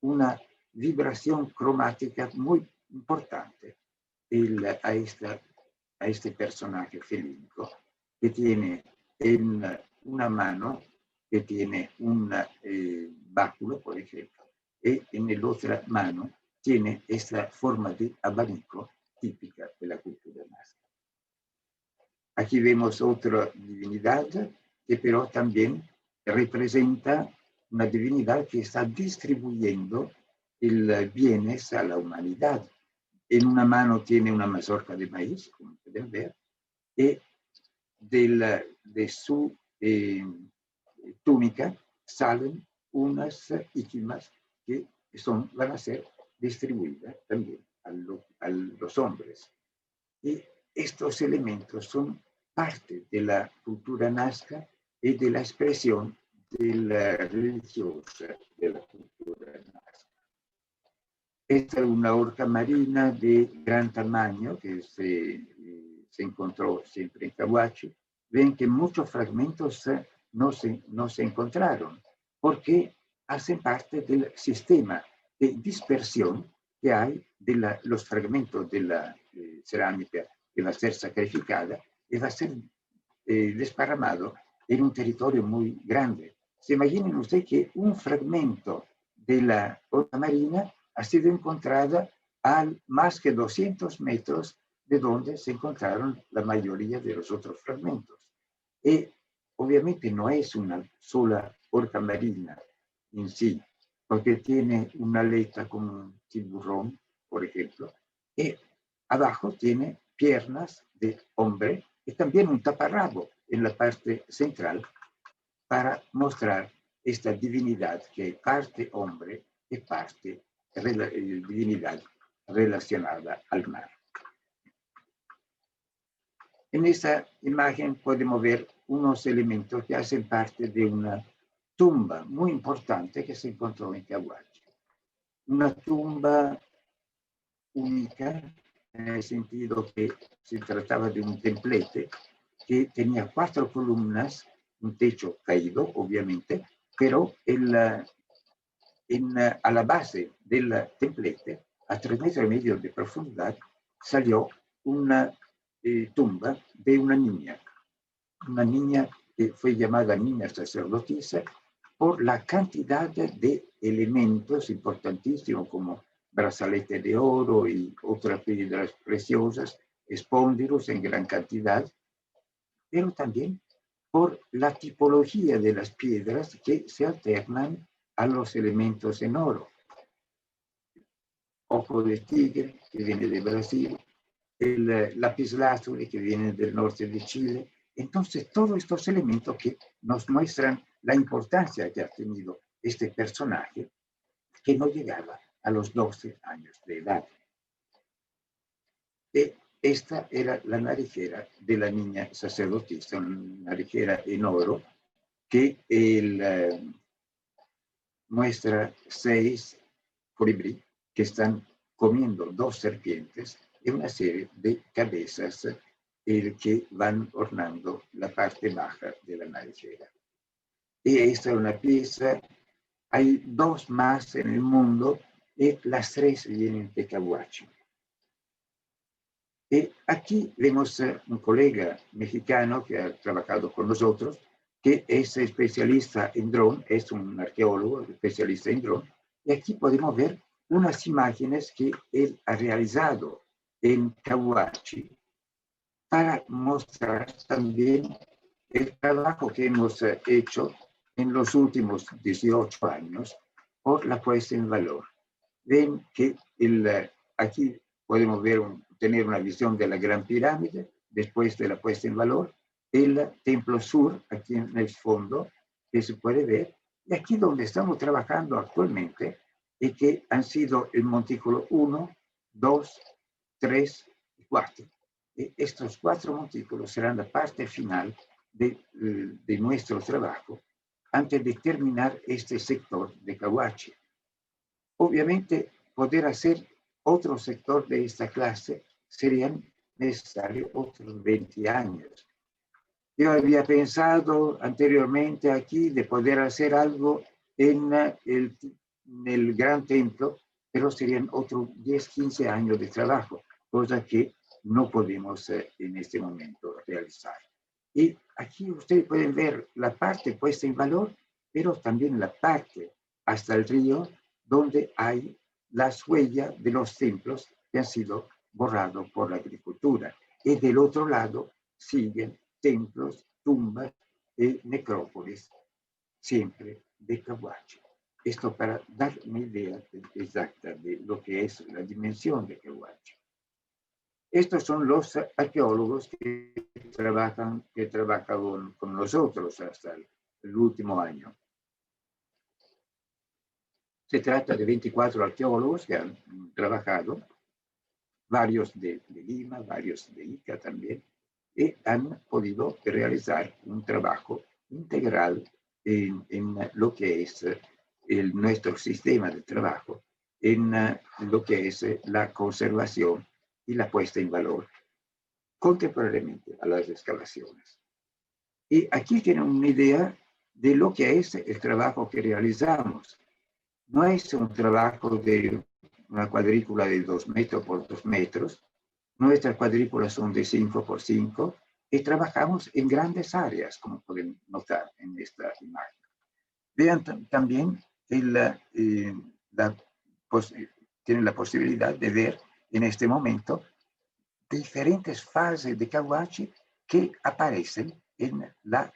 una vibración cromática muy importante a este personaje felínico que tiene en una mano que tiene un báculo, por ejemplo, y en la otra mano tiene esta forma de abanico típica de la cultura nazca. Aquí vemos otra divinidad que pero también representa una divinidad que está distribuyendo bienes a la humanidad. En una mano tiene una mazorca de maíz, como pueden ver, y de su túnica salen unas íquimas que van a ser distribuidas también a los hombres. Y estos elementos son parte de la cultura nazca y de la expresión de la religiosa de la cultura nazca. Esta es una orca marina de gran tamaño que se encontró siempre en Caguachi. Ven que muchos fragmentos no se encontraron porque hacen parte del sistema de dispersión que hay de los fragmentos de la cerámica que va a ser sacrificada y va a ser desparramado en un territorio muy grande. Se imaginen usted que un fragmento de la orca marina ha sido encontrada a más que 200 metros de donde se encontraron la mayoría de los otros fragmentos. Y obviamente no es una sola orca marina en sí, porque tiene una aleta como un tiburón, por ejemplo, y abajo tiene piernas de hombre y también un taparrabo en la parte central para mostrar esta divinidad que es parte hombre y parte divinidad relacionada al mar. En esta imagen podemos ver unos elementos que hacen parte de una tumba muy importante que se encontró en Cahuachi. Una tumba única en el sentido que se trataba de un templete que tenía 4 columnas, un techo caído, obviamente, pero a la base del templete, a 3,5 metros de profundidad, salió una tumba de una niña que fue llamada niña sacerdotisa por la cantidad de elementos importantísimos como brazalete de oro y otras piedras preciosas, espóndilos en gran cantidad, pero también por la tipología de las piedras que se alternan a los elementos en oro. Ojo de tigre, que viene de Brasil, el lapislázuli, que viene del norte de Chile. Entonces, todos estos elementos que nos muestran la importancia que ha tenido este personaje, que no llegaba a los 12 años de edad. Esta era la narijera de la niña sacerdotisa, una narijera en oro, que muestra 6 colibrí que están comiendo 2 serpientes y una serie de cabezas que van ornando la parte baja de la narijera. Y esta es una pieza, hay 2 más en el mundo y las 3 vienen de Cahuachi. Y aquí vemos un colega mexicano que ha trabajado con nosotros, que es especialista en dron, es un arqueólogo especialista en dron, y aquí podemos ver unas imágenes que él ha realizado en Cahuachi para mostrar también el trabajo que hemos hecho en los últimos 18 años por la puesta en valor. Ven que aquí podemos tener una visión de la Gran Pirámide después de la puesta en valor, el Templo Sur aquí en el fondo que se puede ver, y aquí donde estamos trabajando actualmente y que han sido el montículo 1, 2, 3 y 4. Estos 4 montículos serán la parte final de nuestro trabajo antes de terminar este sector de Cahuachi. Obviamente, poder hacer otro sector de esta clase serían necesarios otros 20 años. Yo había pensado anteriormente aquí de poder hacer algo en el gran templo, pero serían otros 10, 15 años de trabajo, cosa que no podemos en este momento realizar. Y aquí ustedes pueden ver la parte puesta en valor, pero también la parte hasta el río, donde hay las huellas de los templos que han sido borrados por la agricultura. Y del otro lado siguen templos, tumbas y necrópolis, siempre de Cahuachi. Esto para dar una idea exacta de lo que es la dimensión de Cahuachi. Estos son los arqueólogos que trabajan con nosotros hasta el último año. Se trata de 24 arqueólogos que han trabajado, varios de Lima, varios de Ica también, y han podido realizar un trabajo integral en lo que es nuestro sistema de trabajo, en lo que es la conservación y la puesta en valor contemporáneamente a las excavaciones. Y aquí tienen una idea de lo que es el trabajo que realizamos. No es un trabajo de una cuadrícula de 2 metros por 2 metros. Nuestras cuadrículas son de 5 por 5 y trabajamos en grandes áreas, como pueden notar en esta imagen. Vean también tienen la posibilidad de ver en este momento diferentes fases de Cahuachi que aparecen en la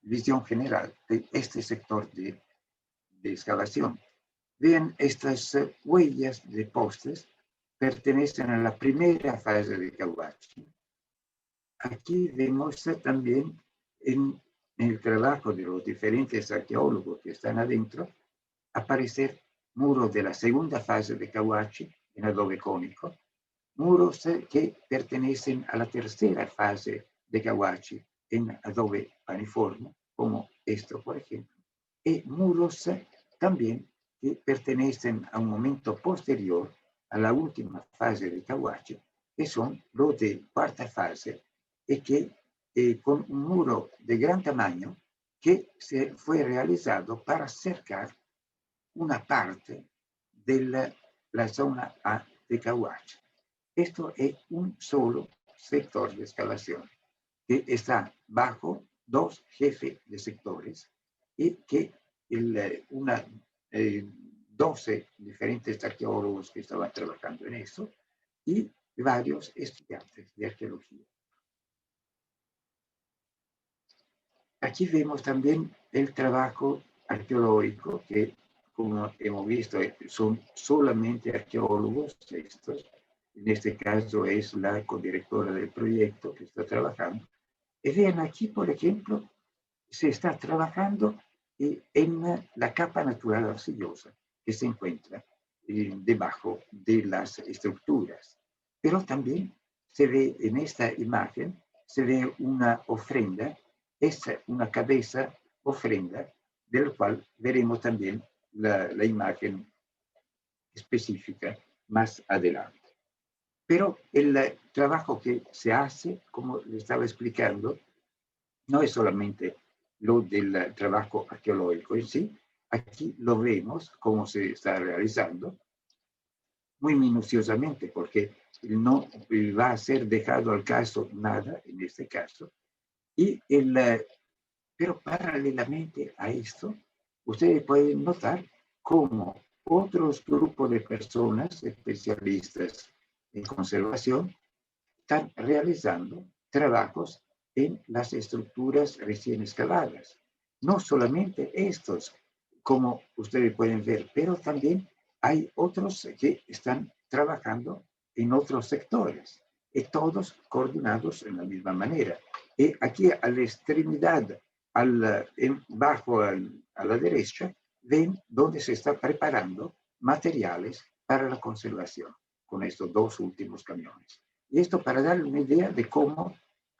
visión general de este sector de excavación. Vean, estas huellas de postes pertenecen a la primera fase de Cahuachi. Aquí vemos también en en el trabajo de los diferentes arqueólogos que están adentro, aparecer muros de la segunda fase de Cahuachi en adobe cónico, muros que pertenecen a la tercera fase de Cahuachi en adobe paniforme, como esto, por ejemplo, y muros también que pertenecen a un momento posterior a la última fase de Cahuachi, que son los de cuarta fase, y que con un muro de gran tamaño que se fue realizado para cercar una parte de la zona A de Cahuachi. Esto es un solo sector de excavación que está bajo dos jefes de sectores y que 12 diferentes arqueólogos que estaban trabajando en eso y varios estudiantes de arqueología. Aquí vemos también el trabajo arqueológico que, como hemos visto, son solamente arqueólogos estos. En este caso es la codirectora del proyecto que está trabajando. Y vean aquí, por ejemplo, se está trabajando en la capa natural arcillosa que se encuentra debajo de las estructuras. Pero también se ve en esta imagen, se ve una ofrenda, es una cabeza ofrenda, del cual veremos también la imagen específica más adelante. Pero el trabajo que se hace, como le estaba explicando, no es solamente lo del trabajo arqueológico en sí, aquí lo vemos cómo se está realizando muy minuciosamente, porque no va a ser dejado al caso nada en este caso. Pero paralelamente a esto, ustedes pueden notar cómo otros grupos de personas especialistas en conservación están realizando trabajos en las estructuras recién excavadas. No solamente estos, como ustedes pueden ver, pero también hay otros que están trabajando en otros sectores, y todos coordinados en la misma manera. Y aquí a la extremidad, bajo a la derecha, ven donde se está preparando materiales para la conservación con estos dos últimos camiones. Y esto para darle una idea de cómo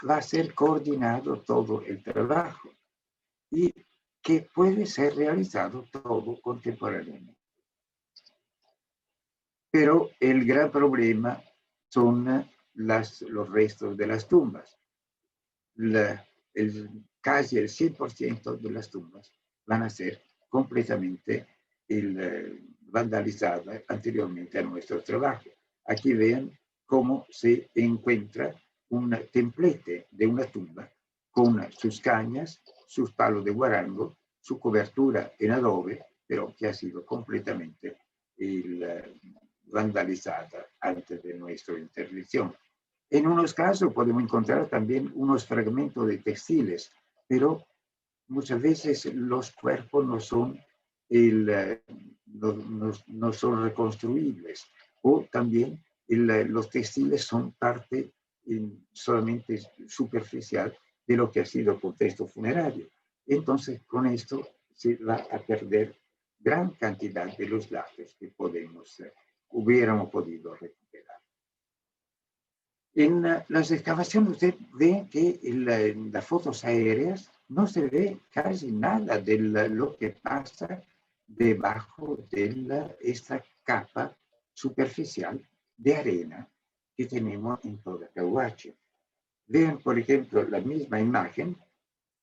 va a ser coordinado todo el trabajo y que puede ser realizado todo contemporáneamente. Pero el gran problema son los restos de las tumbas. Casi el 100% de las tumbas van a ser completamente vandalizadas anteriormente a nuestro trabajo. Aquí vean cómo se encuentra un templete de una tumba con sus cañas, sus palos de guarango, su cobertura en adobe, pero que ha sido completamente vandalizada antes de nuestra intervención. En unos casos podemos encontrar también unos fragmentos de textiles, pero muchas veces los cuerpos no son reconstruibles, o también los textiles son parte solamente superficial de lo que ha sido el contexto funerario. Entonces, con esto se va a perder gran cantidad de los datos que hubiéramos podido recuperar. En las excavaciones usted ve que en las fotos aéreas no se ve casi nada de lo que pasa debajo de esta capa superficial de arena que tenemos en toda Cahuachi. Vean, por ejemplo, la misma imagen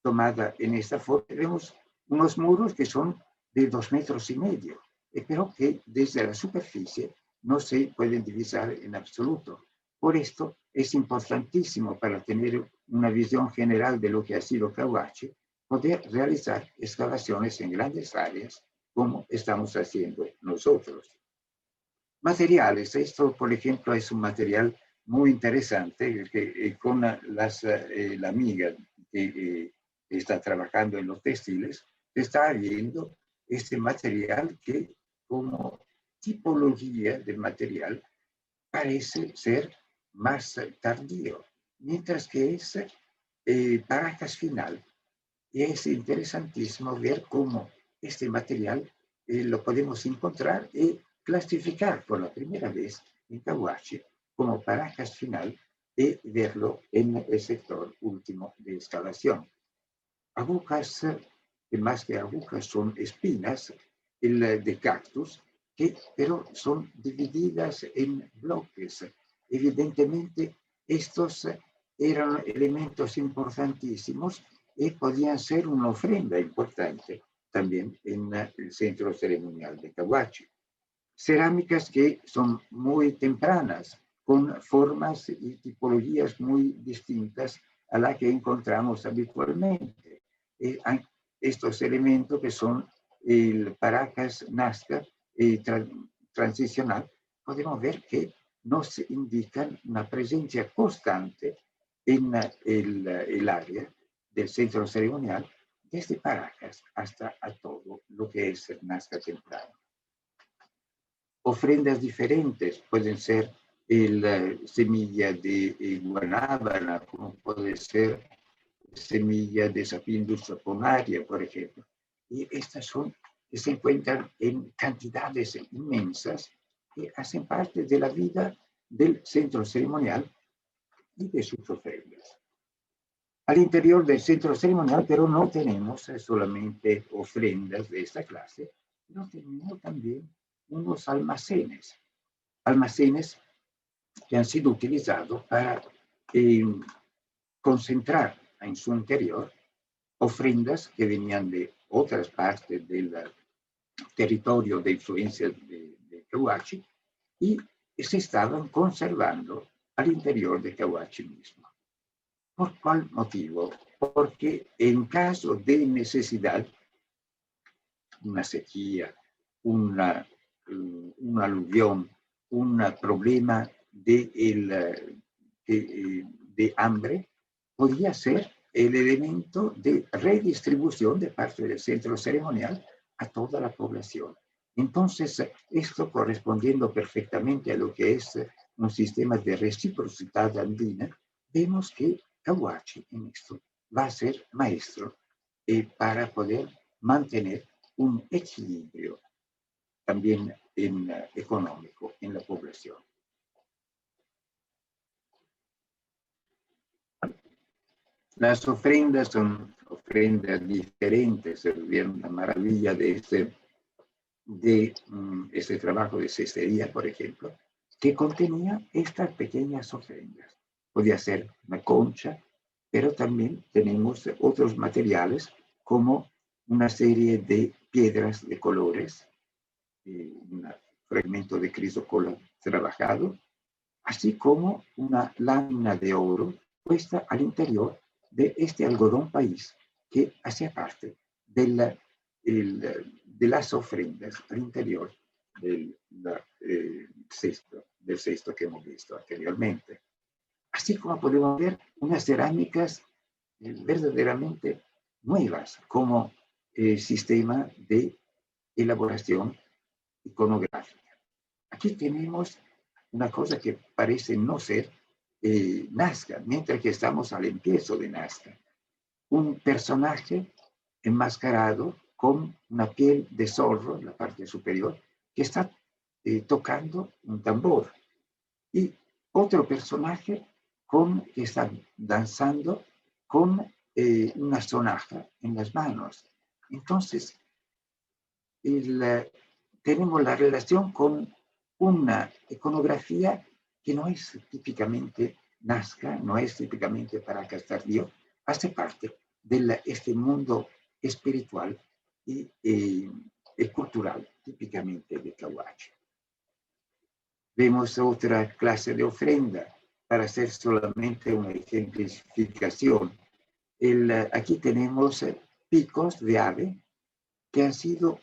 tomada en esta foto. Vemos unos muros que son de 2,5 metros, pero que desde la superficie no se pueden divisar en absoluto. Por esto es importantísimo para tener una visión general de lo que ha sido Cahuachi, poder realizar excavaciones en grandes áreas como estamos haciendo nosotros. Materiales. Esto, por ejemplo, es un material muy interesante que con la amiga que está trabajando en los textiles, está viendo este material que como tipología de material parece ser más tardío, mientras que es Paracas final Y es interesantísimo ver cómo este material lo podemos encontrar y clasificar por la primera vez en Cahuachi como Paracas final y verlo en el sector último de excavación. Agujas, que más que agujas son espinas de cactus, que pero son divididas en bloques. Evidentemente, estos eran elementos importantísimos y podían ser una ofrenda importante también en el centro ceremonial de Cahuachi. Cerámicas que son muy tempranas, con formas y tipologías muy distintas a las que encontramos habitualmente. Estos elementos que son el Paracas Nazca transicional, podemos ver que nos indican una presencia constante en el área del centro ceremonial, desde Paracas hasta a todo lo que es el Nazca temprano. Ofrendas diferentes pueden ser semilla de guanábana, como puede ser semilla de Sapindus saponaria, por ejemplo. Y estas son que se encuentran en cantidades inmensas que hacen parte de la vida del centro ceremonial y de sus ofrendas. Al interior del centro ceremonial, pero no tenemos solamente ofrendas de esta clase, sino tenemos también unos almacenes que han sido utilizados para concentrar en su interior ofrendas que venían de otras partes del territorio de influencia de Cahuachi y se estaban conservando al interior de Cahuachi mismo. ¿Por cuál motivo? Porque en caso de necesidad, una sequía, un aluvión, un problema de hambre, podría ser el elemento de redistribución de parte del centro ceremonial a toda la población. Entonces, esto correspondiendo perfectamente a lo que es un sistema de reciprocidad andina, vemos que Cahuachi en esto va a ser maestro para poder mantener un equilibrio también económico en la población. Las ofrendas son ofrendas diferentes, se vieron la maravilla de este trabajo de cestería, por ejemplo, que contenía estas pequeñas ofrendas. Podía ser una concha, pero también tenemos otros materiales como una serie de piedras de colores, un fragmento de crisocola trabajado, así como una lámina de oro puesta al interior de este algodón país que hacía parte de las ofrendas al interior del cesto que hemos visto anteriormente. Así como podemos ver unas cerámicas verdaderamente nuevas como sistema de elaboración iconográfica. Aquí tenemos una cosa que parece no ser Nazca, mientras que estamos al empiezo de Nazca. Un personaje enmascarado con una piel de zorro en la parte superior que está tocando un tambor. Y otro personaje que está danzando con una sonaja en las manos. Entonces, tenemos la relación con una iconografía que no es típicamente Nazca, no es típicamente Paracas tardío, hace parte de este mundo espiritual y cultural, típicamente de Cahuachi. Vemos otra clase de ofrenda para hacer solamente una ejemplificación. Aquí tenemos picos de ave que han sido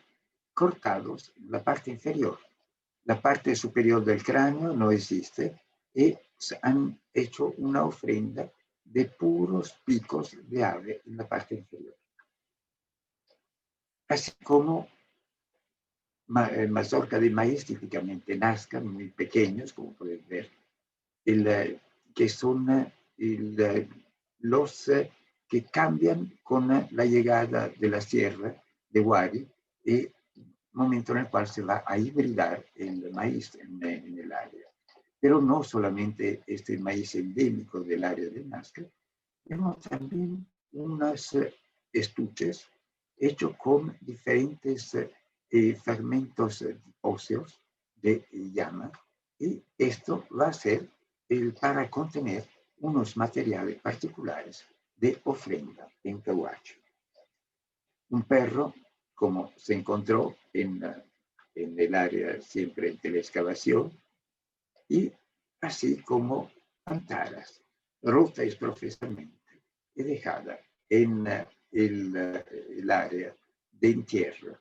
cortados en la parte inferior. La parte superior del cráneo no existe y han hecho una ofrenda de puros picos de ave en la parte inferior. Así como mazorca de maíz típicamente Nazca, muy pequeños, como pueden ver, que son los que cambian con la llegada de la sierra de Huari, y momento en el cual se va a hibridar el maíz en el área. Pero no solamente este maíz endémico del área de Nazca, tenemos también unos estuches hechos con diferentes fragmentos óseos de llama, y esto va a ser para contener unos materiales particulares de ofrenda en Cahuachi. Un perro, como se encontró en el área siempre de la excavación, y así como antaras, rotas profusamente y dejada en el área de entierro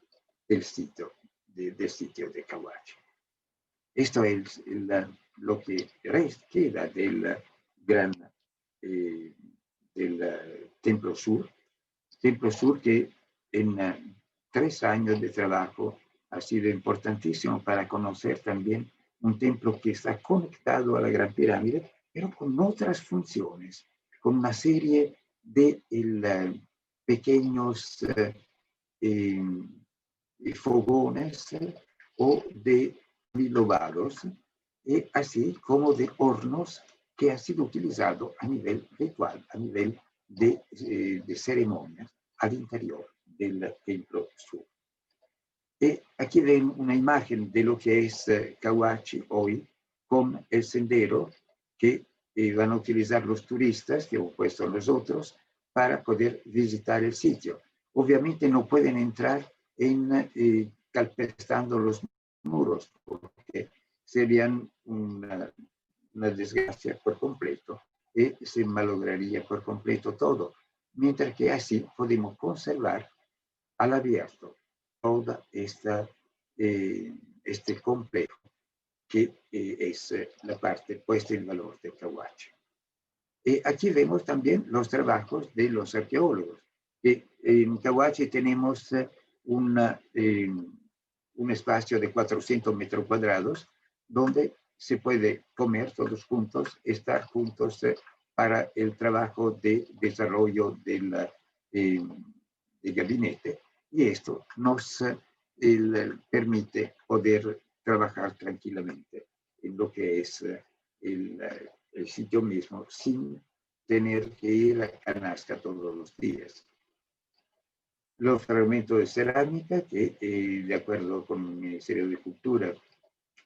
del sitio de Cahuachi. Esto es lo que queda del gran del Templo Sur que en 3 años de trabajo ha sido importantísimo para conocer también un templo que está conectado a la Gran Pirámide, pero con otras funciones, con una serie de pequeños fogones o de bilobados, y así como de hornos que han sido utilizados a nivel ritual, a nivel de ceremonias al interior del Templo Sur. Y aquí ven una imagen de lo que es Cahuachi hoy, con el sendero que van a utilizar los turistas, que hemos puesto nosotros, para poder visitar el sitio. Obviamente no pueden entrar calpestando los muros, porque serían una desgracia por completo y se malograría por completo todo, mientras que así podemos conservar al abierto toda este complejo que es la parte puesta en valor de Cahuachi. Aquí vemos también los trabajos de los arqueólogos. En Cahuachi tenemos un espacio de 400 metros cuadrados donde se puede comer todos juntos, estar juntos para el trabajo de desarrollo del gabinete, y esto nos permite poder trabajar tranquilamente en lo que es el sitio mismo sin tener que ir a Nazca todos los días. Los fragmentos de cerámica que, de acuerdo con el Ministerio de Cultura,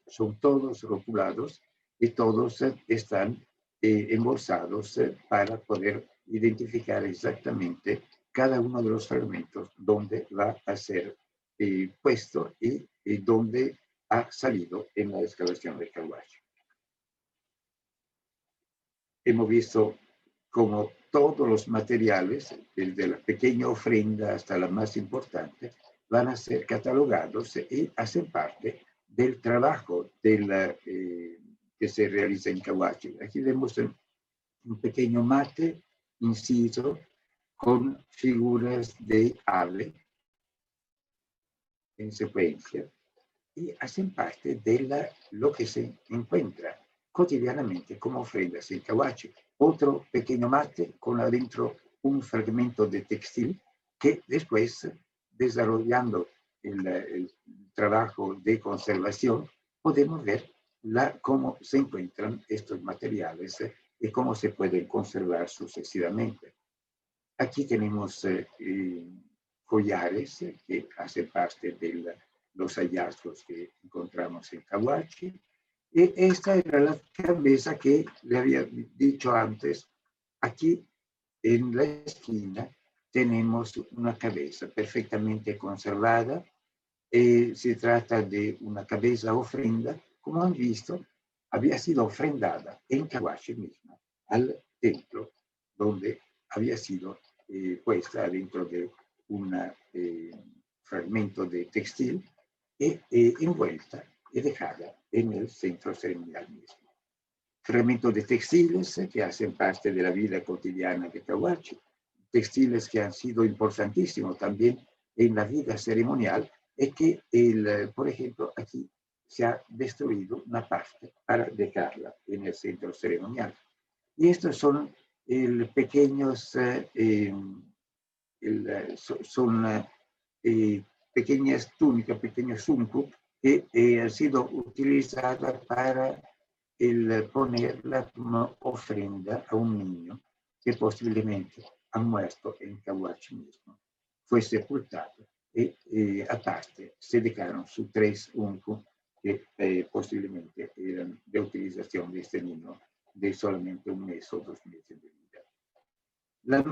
son todos rotulados y todos están embolsados para poder identificar exactamente cada uno de los fragmentos donde va a ser puesto y donde ha salido en la excavación de Cahuachi. Hemos visto como todos los materiales, desde la pequeña ofrenda hasta la más importante, van a ser catalogados y hacen parte del trabajo que se realiza en Cahuachi. Aquí vemos un pequeño mate inciso con figuras de ave en secuencia y hacen parte de lo que se encuentra cotidianamente como ofrendas en Cahuachi. Otro pequeño mate con adentro un fragmento de textil que después, desarrollando el trabajo de conservación, podemos ver cómo se encuentran estos materiales y cómo se pueden conservar sucesivamente. Aquí tenemos collares que hacen parte de los hallazgos que encontramos en Cahuachi. Y esta era la cabeza que le había dicho antes. Aquí en la esquina tenemos una cabeza perfectamente conservada. Se trata de una cabeza ofrenda, como han visto, había sido ofrendada en Cahuachi misma al templo, donde había sido puesta dentro de un fragmento de textil y envuelta y dejada en el centro ceremonial mismo. Fragmentos de textiles que hacen parte de la vida cotidiana de Cahuachi, textiles que han sido importantísimos también en la vida ceremonial, y que, por ejemplo, aquí se ha destruido una parte para dejarla en el centro ceremonial. Y estos son pequeños, son pequeñas túnicas, pequeños zuncos que han sido utilizadas para ponerla como ofrenda a un niño que posiblemente ha muerto en Cahuachi mismo. Fue sepultado y aparte se dejaron sus 3 uncos que posiblemente eran de utilización de este niño de solamente 1 mes o 2 meses de vida.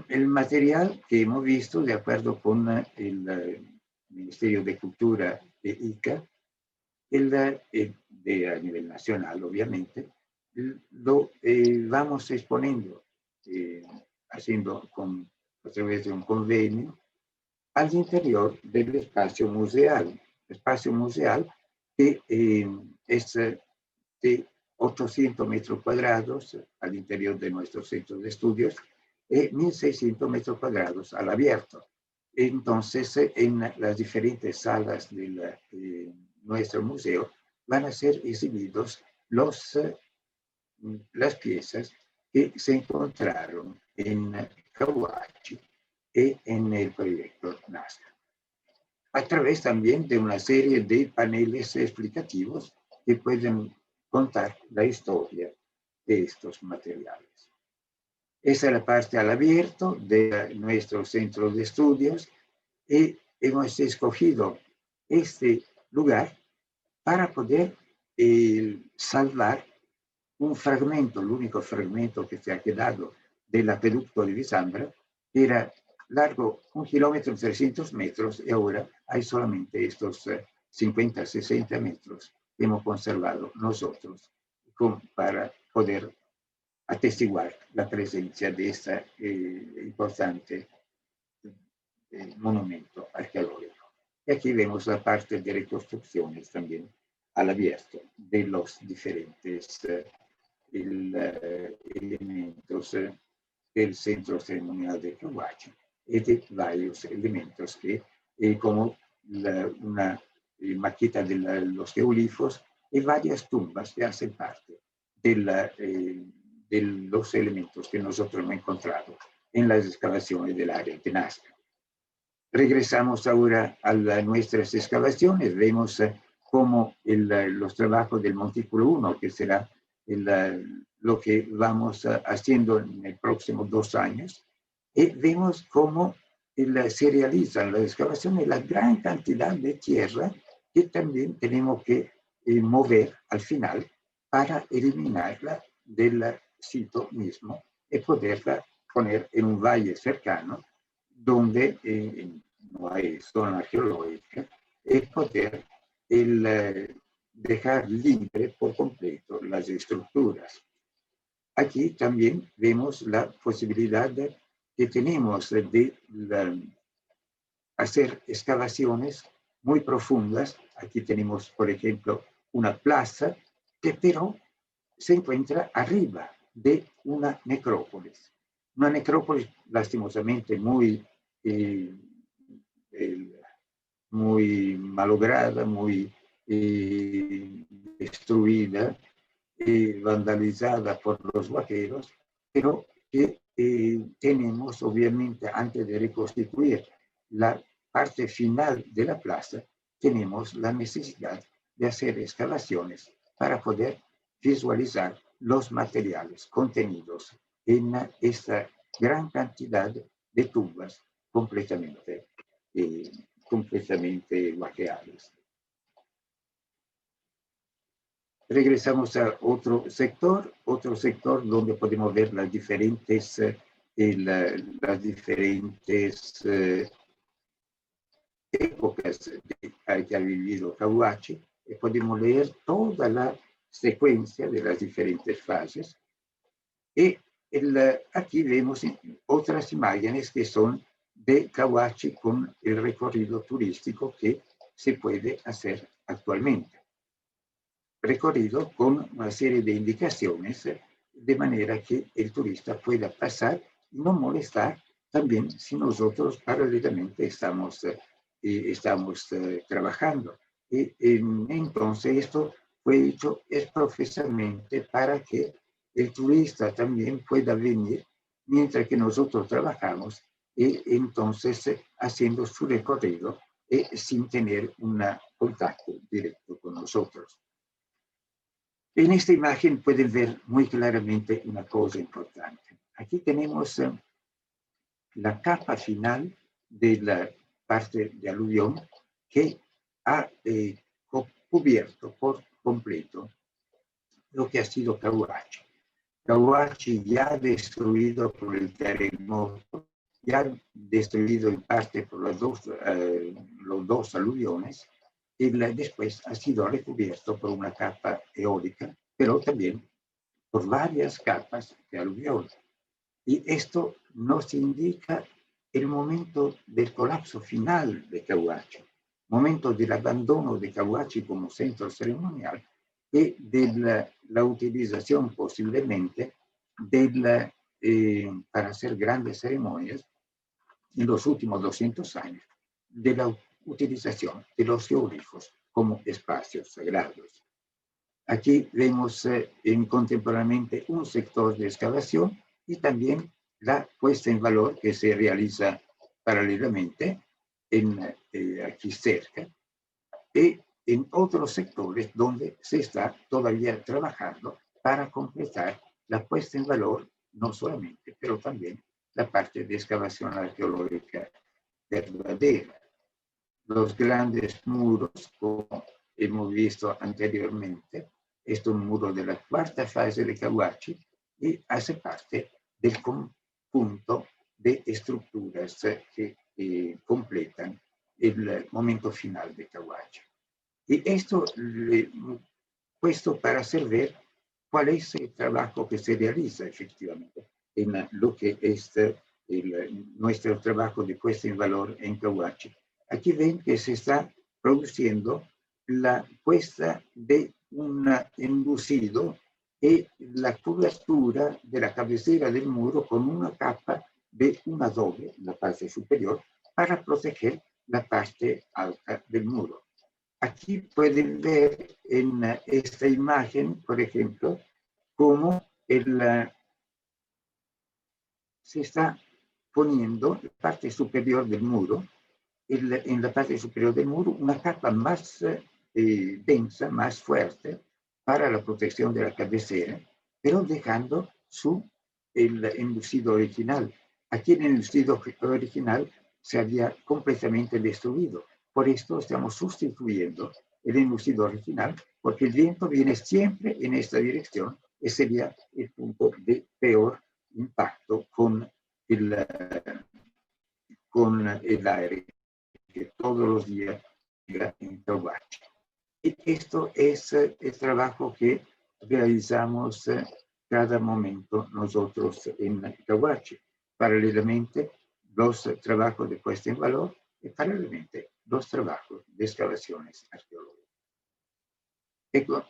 El material que hemos visto, de acuerdo con el Ministerio de Cultura de Ica, a nivel nacional, obviamente, lo vamos exponiendo, a través de un convenio, al interior del espacio museal que es de 800 metros cuadrados al interior de nuestro centro de estudios y 1.600 metros cuadrados al abierto. Entonces, en las diferentes salas de nuestro museo van a ser exhibidos las piezas que se encontraron en Cahuachi y en el proyecto Nazca, a través también de una serie de paneles explicativos que pueden contar la historia de estos materiales. Esa es la parte al abierto de nuestro centro de estudios y hemos escogido este lugar para poder salvar un fragmento, el único fragmento que se ha quedado del acueducto de Visambra, que era largo 1 kilómetro 300 metros y ahora hay solamente estos 50, 60 metros que hemos conservado nosotros para poder atestiguar la presencia de este importante monumento arqueológico. Y aquí vemos la parte de reconstrucciones también al abierto de los diferentes elementos del centro ceremonial de Cahuachi y de varios elementos que, como una maqueta de los geoglifos y varias tumbas que hacen parte de los elementos que nosotros hemos encontrado en las excavaciones del área de Nazca. Regresamos ahora a nuestras excavaciones, vemos cómo los trabajos del Montículo 1, que será lo que vamos haciendo en el próximo 2 años, y vemos cómo se realizan las excavaciones, la gran cantidad de tierra que también tenemos que mover al final para eliminarla del sitio mismo y poderla poner en un valle cercano donde no hay zona arqueológica, y poder dejar libre por completo las estructuras. Aquí también vemos la posibilidad que tenemos de hacer excavaciones muy profundas. Aquí tenemos, por ejemplo, una plaza que pero se encuentra arriba de una necrópolis. Una necrópolis lastimosamente muy malograda, muy destruida, vandalizada por los vaqueros, pero que tenemos obviamente, antes de reconstituir la parte final de la plaza, tenemos la necesidad de hacer excavaciones para poder visualizar los materiales contenidos en esta gran cantidad de tumbas completamente vaqueadas. Regresamos a otro sector donde podemos ver las diferentes épocas que ha vivido Cahuachi, y podemos leer toda la secuencia de las diferentes fases. Y aquí vemos otras imágenes que son de Cahuachi con el recorrido turístico que se puede hacer actualmente. Recorrido con una serie de indicaciones de manera que el turista pueda pasar y no molestar también si nosotros paralelamente estamos trabajando. Entonces esto fue hecho expresamente para que el turista también pueda venir mientras que nosotros trabajamos y entonces haciendo su recorrido sin tener un contacto directo con nosotros. En esta imagen pueden ver muy claramente una cosa importante. Aquí tenemos la capa final de la parte de aluvión que ha cubierto por completo lo que ha sido Cahuachi. Cahuachi ya destruido por el terremoto, ya destruido en parte por los dos aluviones, y después ha sido recubierto por una capa eólica, pero también por varias capas de aluvión. Y esto nos indica el momento del colapso final de Cahuachi, momento del abandono de Cahuachi como centro ceremonial y de la utilización posiblemente para hacer grandes ceremonias en los últimos 200 años, de la utilización de los geoglifos como espacios sagrados. Aquí vemos contemporáneamente un sector de excavación y también la puesta en valor que se realiza paralelamente aquí cerca y en otros sectores donde se está todavía trabajando para completar la puesta en valor, no solamente, pero también la parte de excavación arqueológica verdadera. Los grandes muros, como hemos visto anteriormente, es un muro de la cuarta fase de Cahuachi y hace parte del conjunto de estructuras que completan el momento final de Cahuachi. Y esto puesto para hacer ver cuál es el trabajo que se realiza efectivamente en lo que es nuestro trabajo de puesta en valor en Cahuachi. Aquí ven que se está produciendo la puesta de un enlucido y la cobertura de la cabecera del muro con una capa de un adobe en la parte superior para proteger la parte alta del muro. Aquí pueden ver en esta imagen, por ejemplo, cómo se está poniendo la parte superior del muro, en la parte superior del muro, una capa más densa, más fuerte, para la protección de la cabecera, pero dejando el enlucido original. Aquí el enlucido original se había completamente destruido. Por esto estamos sustituyendo el enlucido original, porque el viento viene siempre en esta dirección y sería el punto de peor impacto con el aire que todos los días llega en Cahuachi. Y esto es el trabajo que realizamos cada momento nosotros en Cahuachi. Paralelamente, los trabajos de puesta en valor y paralelamente los trabajos de excavaciones arqueológicas.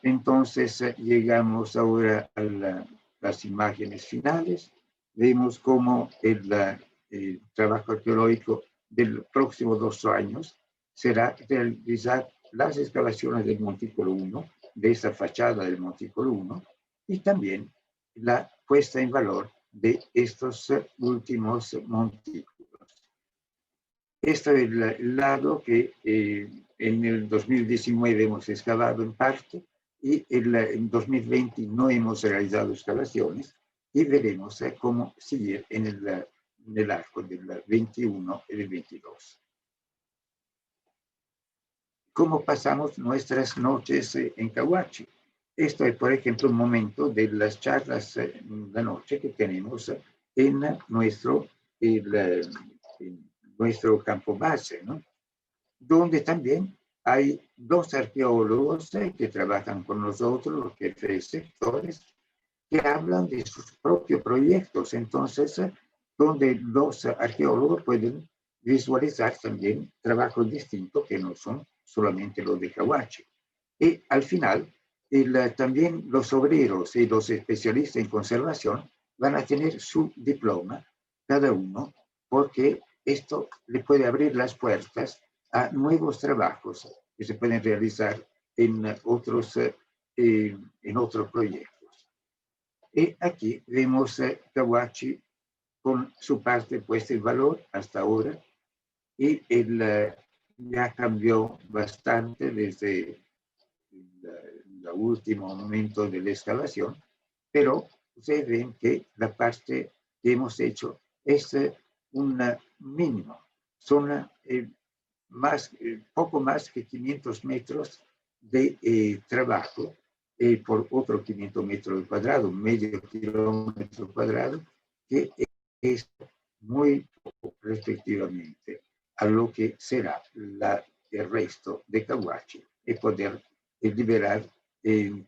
Entonces llegamos ahora a las imágenes finales. Vemos cómo el trabajo arqueológico del próximo 2 años será realizar las excavaciones del Montículo 1, de esta fachada del Montículo 1, y también la puesta en valor de estos últimos montículos. Este es el lado que en el 2019 hemos excavado en parte y en 2020 no hemos realizado excavaciones y veremos cómo seguir en el arco del 21 y del 22. ¿Cómo pasamos nuestras noches en Cahuachi? Esto es, por ejemplo, un momento de las charlas de noche que tenemos en nuestro campo base, ¿no? Donde también hay 2 arqueólogos que trabajan con nosotros, los jefes de sectores, que hablan de sus propios proyectos. Entonces, donde los arqueólogos pueden visualizar también trabajos distintos que no son solamente los de Cahuachi. Y al final, también los obreros y los especialistas en conservación van a tener su diploma, cada uno, porque esto le puede abrir las puertas a nuevos trabajos que se pueden realizar en otros proyectos. Y aquí vemos Cahuachi con su parte puesta en valor hasta ahora, y ya cambió bastante desde el último momento de la excavación, pero ustedes ven que la parte que hemos hecho es un mínimo. Son poco más que 500 metros de trabajo por otro 500 metros cuadrados, medio kilómetro cuadrado, que es muy poco respectivamente a lo que será el resto de Cahuachi y poder liberar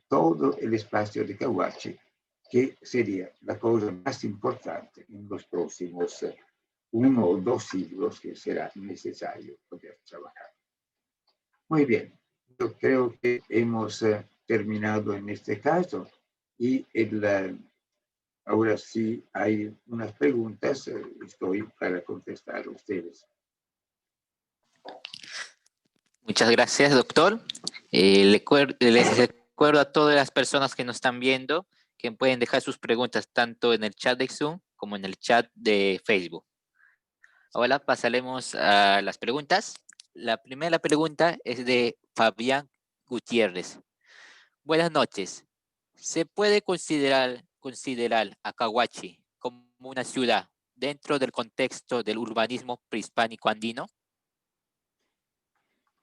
todo el espacio de Cahuachi, que sería la cosa más importante en los próximos 1 o 2 siglos que será necesario poder trabajar. Muy bien, yo creo que hemos terminado en este caso y ahora sí hay unas preguntas, estoy para contestar a ustedes. Muchas gracias, doctor. Les recuerdo a todas las personas que nos están viendo que pueden dejar sus preguntas tanto en el chat de Zoom como en el chat de Facebook. Ahora pasaremos a las preguntas. La primera pregunta es de Fabián Gutiérrez. Buenas noches. ¿Se puede considerar a Cahuachi como una ciudad dentro del contexto del urbanismo prehispánico andino?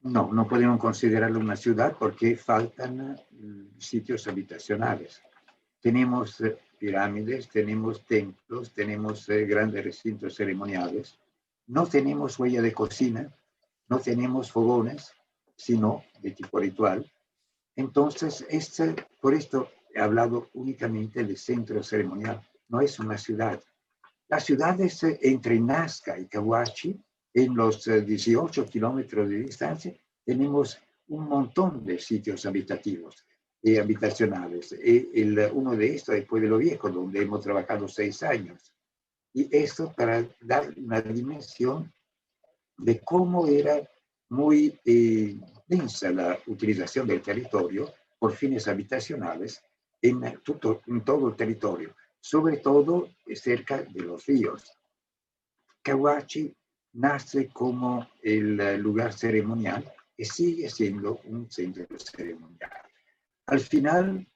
No, no podemos considerarlo una ciudad porque faltan sitios habitacionales. Tenemos pirámides, tenemos templos, tenemos grandes recintos ceremoniales. No tenemos huella de cocina, no tenemos fogones, sino de tipo ritual. Entonces, por esto he hablado únicamente del centro ceremonial. No es una ciudad. La ciudad es entre Nazca y Cahuachi, en los 18 kilómetros de distancia, tenemos un montón de sitios habitativos y habitacionales. Uno de estos es Pueblo Viejo, donde hemos trabajado 6 años. Y esto para dar una dimensión de cómo era muy densa la utilización del territorio por fines habitacionales en todo el territorio, sobre todo cerca de los ríos. Cahuachi nace como el lugar ceremonial y sigue siendo un centro ceremonial. Al final,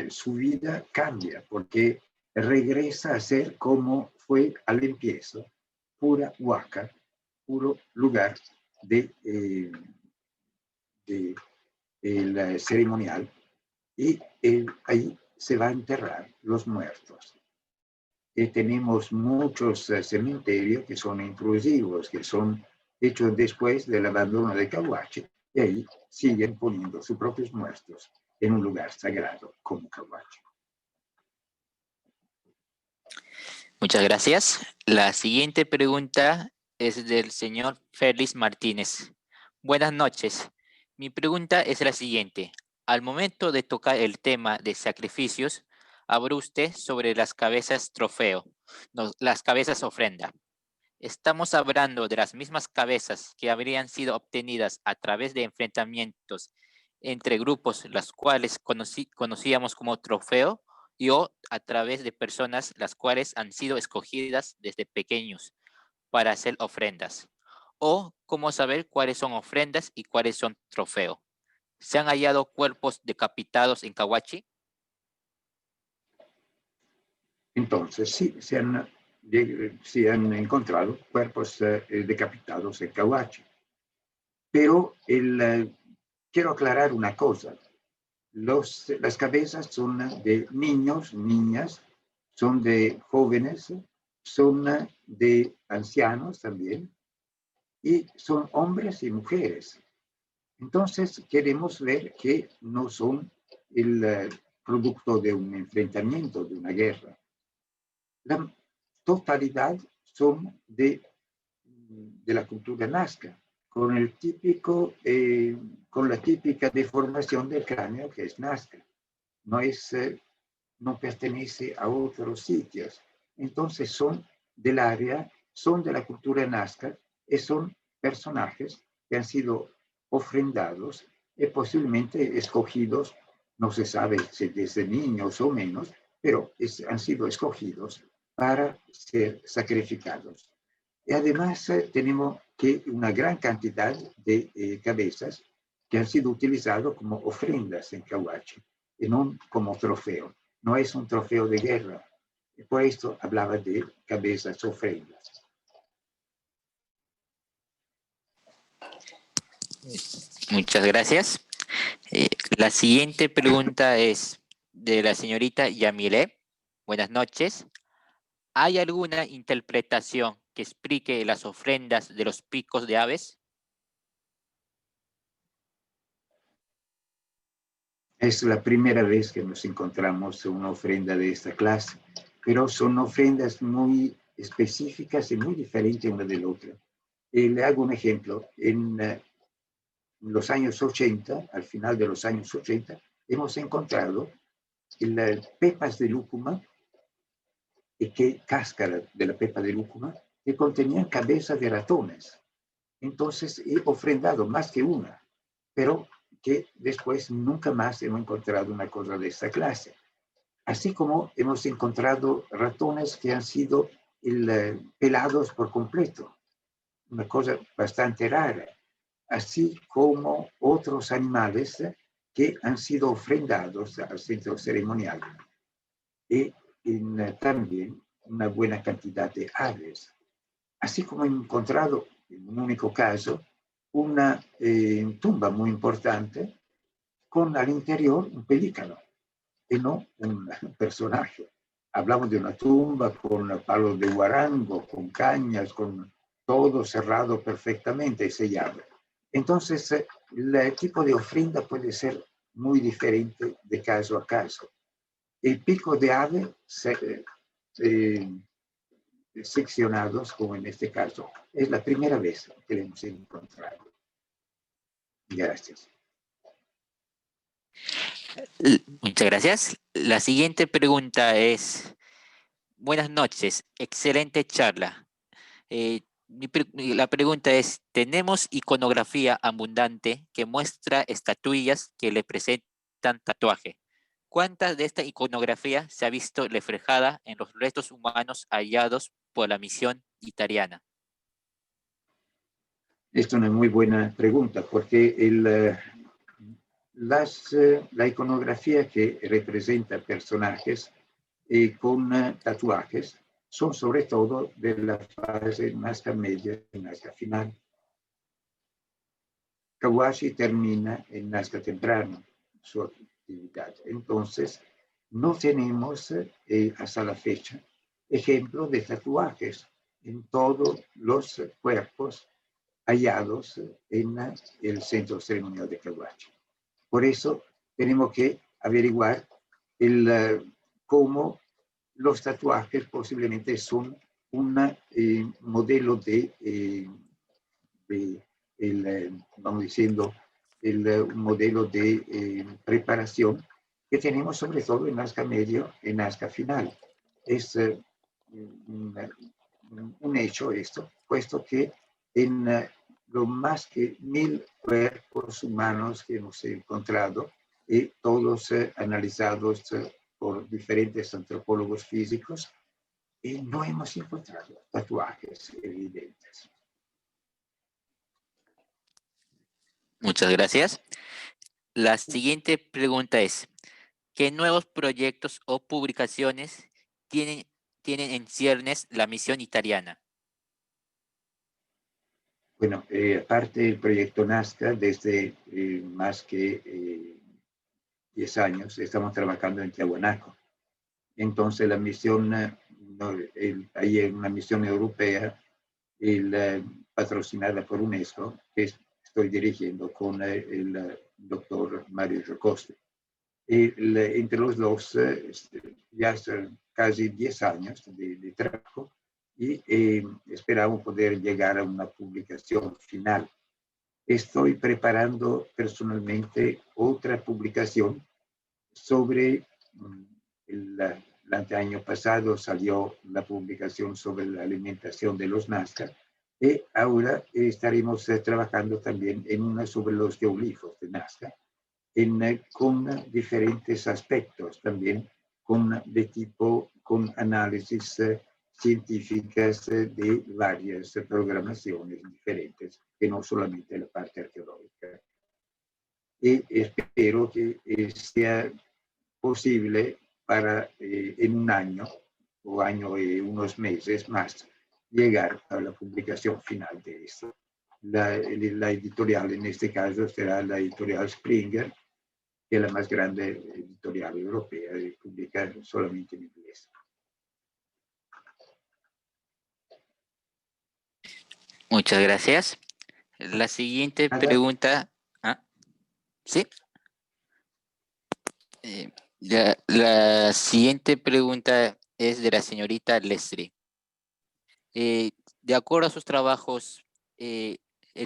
su vida cambia porque regresa a ser como fue al empiezo, pura huaca, puro lugar el ceremonial, y ahí se va a enterrar los muertos. Tenemos muchos cementerios que son intrusivos, que son hechos después del abandono de Cahuachi, y ahí siguen poniendo sus propios muertos en un lugar sagrado como Cahuachi. Muchas gracias. La siguiente pregunta es del señor Félix Martínez. Buenas noches. Mi pregunta es la siguiente. Al momento de tocar el tema de sacrificios, habló usted sobre las cabezas trofeo, no, las cabezas ofrenda. ¿Estamos hablando de las mismas cabezas que habrían sido obtenidas a través de enfrentamientos entre grupos, las cuales conocíamos como trofeo, y o a través de personas las cuales han sido escogidas desde pequeños para hacer ofrendas? ¿O cómo saber cuáles son ofrendas y cuáles son trofeo? ¿Se han hallado cuerpos decapitados en Cahuachi? Entonces, sí, se han encontrado cuerpos decapitados en Cahuachi. Pero quiero aclarar una cosa. Las cabezas son de niños, niñas, son de jóvenes, son de ancianos también, y son hombres y mujeres. Entonces, queremos ver que no son el producto de un enfrentamiento, de una guerra. La totalidad son de la cultura nazca, con la típica deformación del cráneo que es nazca. No pertenece a otros sitios. Entonces son del área, son de la cultura nazca y son personajes que han sido ofrendados y posiblemente escogidos, no se sabe si desde niños o menos, pero han sido escogidos para ser sacrificados. Y además tenemos que una gran cantidad de cabezas que han sido utilizadas como ofrendas en Cahuachi y no como trofeo. No es un trofeo de guerra. Y por esto hablaba de cabezas ofrendas. Muchas gracias. La siguiente pregunta es de la señorita Yamile. Buenas noches. ¿Hay alguna interpretación que explique las ofrendas de los picos de aves? Es la primera vez que nos encontramos una ofrenda de esta clase, pero son ofrendas muy específicas y muy diferentes una de la otra. Le hago un ejemplo. En los años 80, al final de los años 80, hemos encontrado pepas de lúcuma, cáscara de la pepa de lúcuma, que contenían cabezas de ratones. Entonces he ofrendado más que una, pero que después nunca más hemos encontrado una cosa de esta clase. Así como hemos encontrado ratones que han sido pelados por completo, una cosa bastante rara, así como otros animales que han sido ofrendados al centro ceremonial. Y también una buena cantidad de aves. Así como he encontrado, en un único caso, una tumba muy importante con al interior un pelícano y no un personaje. Hablamos de una tumba con palos de guarango, con cañas, con todo cerrado perfectamente y sellado. Entonces, el tipo de ofrenda puede ser muy diferente de caso a caso. El pico de ave seccionados, como en este caso, es la primera vez que lo hemos encontrado. Gracias. Muchas gracias. La siguiente pregunta es, buenas noches, excelente charla. La pregunta es, tenemos iconografía abundante que muestra estatuillas que le presentan tatuaje. ¿Cuántas de esta iconografía se ha visto reflejada en los restos humanos hallados por la misión italiana? Esta es una muy buena pregunta porque la iconografía que representa personajes con tatuajes son sobre todo de la fase Nazca media y Nazca final. Cahuachi termina en Nazca temprano su actividad. Entonces, no tenemos hasta la fecha ejemplos de tatuajes en todos los cuerpos hallados en el centro ceremonial de Cahuachi. Por eso tenemos que averiguar cómo los tatuajes posiblemente son un modelo vamos diciendo, un modelo de preparación que tenemos sobre todo en Nazca medio, en Nazca final. Es un hecho esto, puesto que en lo más que 1000 cuerpos humanos que hemos encontrado, y todos analizados por diferentes antropólogos físicos, y no hemos encontrado tatuajes evidentes. Muchas gracias. La siguiente pregunta es, ¿qué nuevos proyectos o publicaciones tienen en ciernes la misión italiana? Bueno, aparte del proyecto Nazca, desde más que 10 años estamos trabajando en Tiahuanaco. Entonces la misión, hay una misión europea patrocinada por UNESCO que estoy dirigiendo con el doctor Mario Giocosti. Entre los dos ya son casi 10 años de trabajo y esperamos poder llegar a una publicación final. Estoy preparando personalmente otra publicación sobre el año pasado salió la publicación sobre la alimentación de los Nazca y ahora estaremos trabajando también en una sobre los geoglifos de Nazca con diferentes aspectos también de tipo con análisis científicas de varias programaciones diferentes, que no solamente la parte arqueológica. Y espero que sea posible para en un año o año y unos meses más llegar a la publicación final de esto. La editorial en este caso será la editorial Springer, que es la más grande editorial europea y publica solamente en inglés. Muchas gracias. La siguiente pregunta... ¿Ah? ¿Sí? La siguiente pregunta es de la señorita Leslie. De acuerdo a sus trabajos, ¿el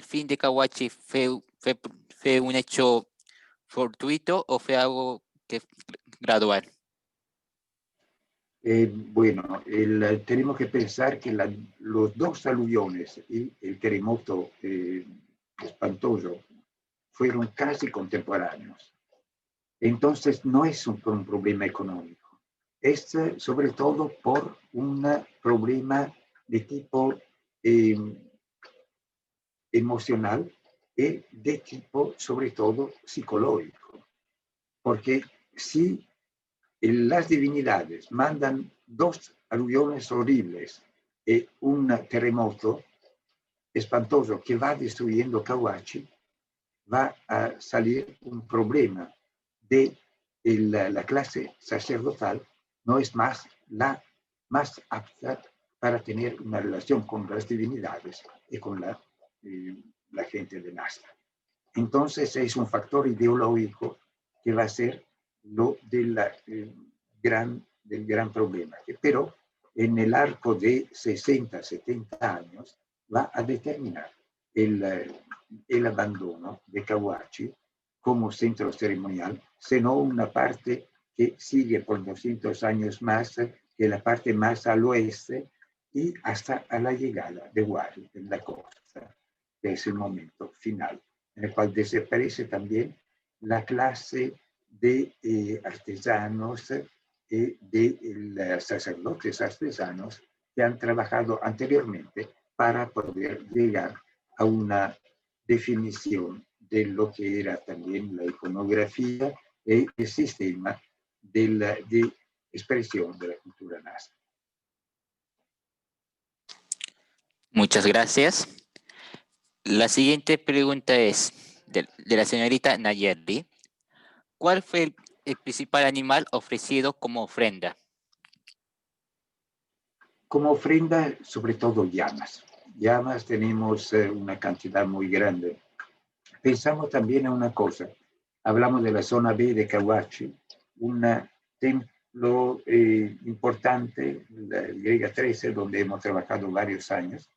fin de Cahuachi fue un hecho fortuito o fue algo gradual? Bueno, tenemos que pensar que los dos aluviones y el terremoto espantoso fueron casi contemporáneos. Entonces, no es un problema económico. Es sobre todo por un problema de tipo emocional y de tipo, sobre todo, psicológico. Porque si las divinidades mandan dos aluviones horribles y un terremoto espantoso que va destruyendo Cahuachi, va a salir un problema de la clase sacerdotal, no es más la más apta para tener una relación con las divinidades y con la gente de Nazca. Entonces es un factor ideológico que va a ser lo del gran problema. Pero en el arco de 60, 70 años va a determinar el abandono de Cahuachi como centro ceremonial, sino una parte que sigue por 200 años más, que la parte más al oeste y hasta a la llegada de Huari en la costa, que es el momento final, en el cual desaparece también la clase de artesanos y de sacerdotes artesanos que han trabajado anteriormente para poder llegar a una definición de lo que era también la iconografía y el sistema de expresión de la cultura nazca. Muchas gracias. La siguiente pregunta es de la señorita Nayeli. ¿Cuál fue el principal animal ofrecido como ofrenda? Como ofrenda, sobre todo llamas. Llamas tenemos una cantidad muy grande. Pensamos también en una cosa. Hablamos de la zona B de Cahuachi, un templo importante, el Griega 13, donde hemos trabajado varios años,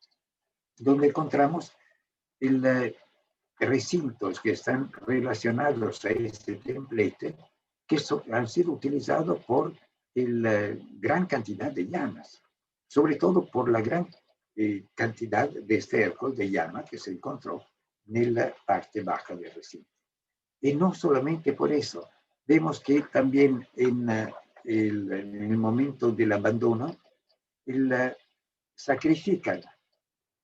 donde encontramos recintos que están relacionados a este templete, que han sido utilizados por la gran cantidad de llamas, sobre todo por la gran cantidad de estercos de llama que se encontró en la parte baja del recinto. Y no solamente por eso, vemos que también en el momento del abandono, sacrifican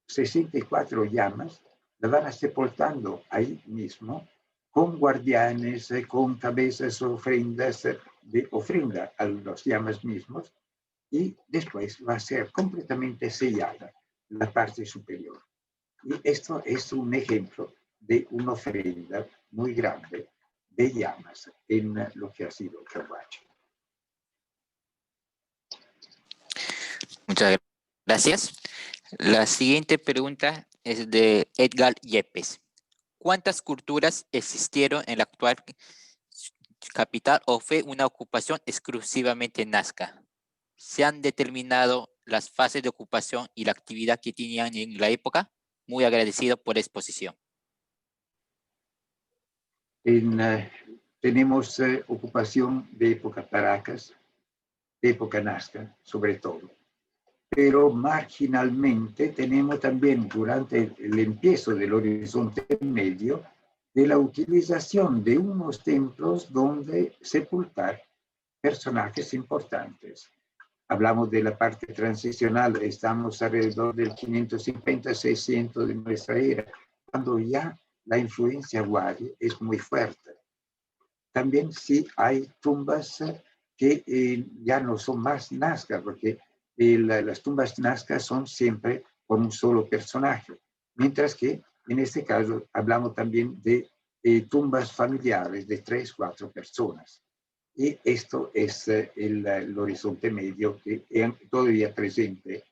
64 llamas, la van sepultando ahí mismo, con guardianes, con cabezas, ofrendas, de ofrenda a los llamas mismos, y después va a ser completamente sellada la parte superior. Y esto es un ejemplo de una ofrenda muy grande de llamas en lo que ha sido Cahuachi. Muchas gracias. La siguiente pregunta es de Edgar Yepes. ¿Cuántas culturas existieron en la actual capital o fue una ocupación exclusivamente nazca? ¿Se han determinado las fases de ocupación y la actividad que tenían en la época? Muy agradecido por la exposición. Tenemos ocupación de época Paracas, de época nazca, sobre todo. Pero marginalmente tenemos también durante el empiezo del horizonte medio de la utilización de unos templos donde sepultar personajes importantes. Hablamos de la parte transicional, estamos alrededor del 550-600 de nuestra era, cuando ya la influencia wari es muy fuerte. También sí hay tumbas que ya no son más Nazca, porque las tumbas Nazca son siempre con un solo personaje, mientras que en este caso hablamos también de tumbas familiares de 3, 4 personas. Y esto es el horizonte medio que es todavía presente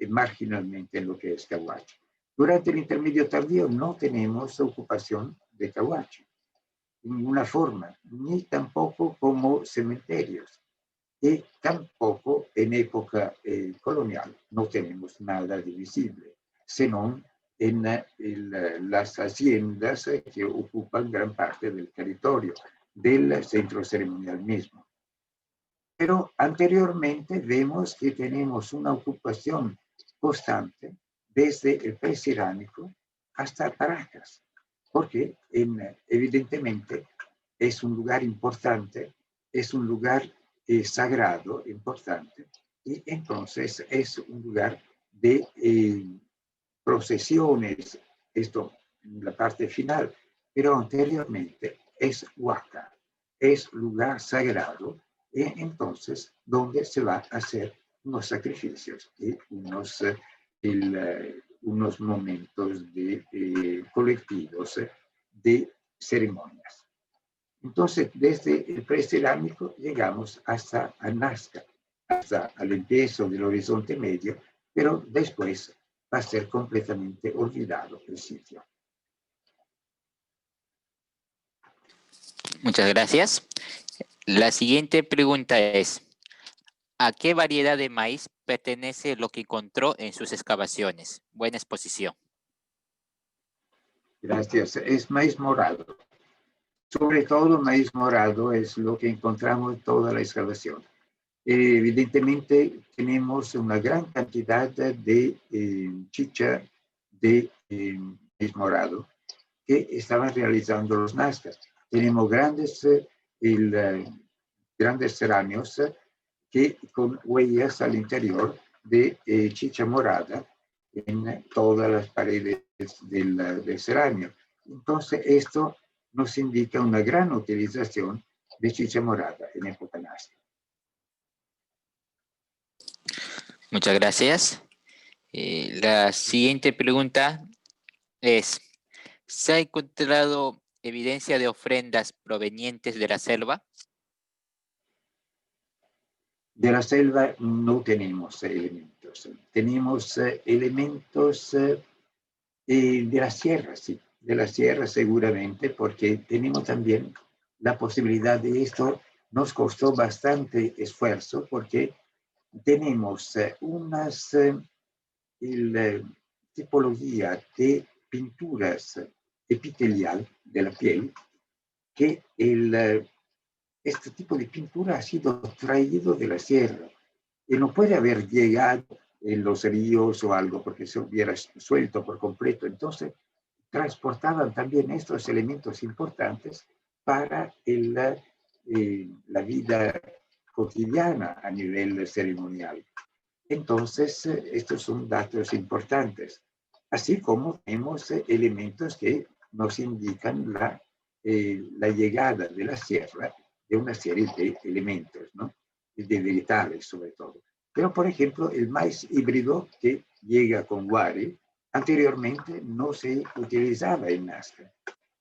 marginalmente en lo que es Cahuachi. Durante el intermedio tardío no tenemos ocupación de Cahuachi ninguna forma, ni tampoco como cementerios. Y tampoco en época colonial no tenemos nada de visible, sino en las haciendas que ocupan gran parte del territorio del centro ceremonial mismo. Pero anteriormente vemos que tenemos una ocupación constante desde el precerámico hasta Paracas, porque evidentemente es un lugar importante, es un lugar sagrado importante, y entonces es un lugar de procesiones, esto en la parte final, pero anteriormente es Huaca, es lugar sagrado, y entonces donde se va a hacer unos sacrificios y unos momentos colectivos de ceremonias. Entonces, desde el precerámico llegamos hasta Nazca, hasta el empiezo del horizonte medio, pero después va a ser completamente olvidado el sitio. Muchas gracias. La siguiente pregunta es, ¿a qué variedad de maíz pertenece lo que encontró en sus excavaciones? Buena exposición. Gracias. Es maíz morado. Sobre todo maíz morado es lo que encontramos en toda la excavación. Evidentemente tenemos una gran cantidad de chicha de maíz morado que estaban realizando los nazcas. Tenemos grandes cerámicos que con huellas al interior de chicha morada en todas las paredes del cerámico. Entonces, esto nos indica una gran utilización de chicha morada en época nazca. Muchas gracias. La siguiente pregunta es, ¿se ha encontrado evidencia de ofrendas provenientes de la selva? De la selva no tenemos elementos. Tenemos elementos de la sierra, sí. De la sierra seguramente, porque tenemos también la posibilidad de esto. Nos costó bastante esfuerzo porque tenemos unas tipología de pinturas epitelial de la piel que este tipo de pintura ha sido traído de la sierra y no puede haber llegado en los ríos o algo porque se hubiera suelto por completo. Entonces, transportaban también estos elementos importantes para la vida cotidiana a nivel ceremonial. Entonces, estos son datos importantes, así como tenemos elementos que nos indican la llegada de la sierra de una serie de elementos, ¿no? De vegetales sobre todo. Pero, por ejemplo, el maíz híbrido que llega con Wari, anteriormente no se utilizaba en Nazca.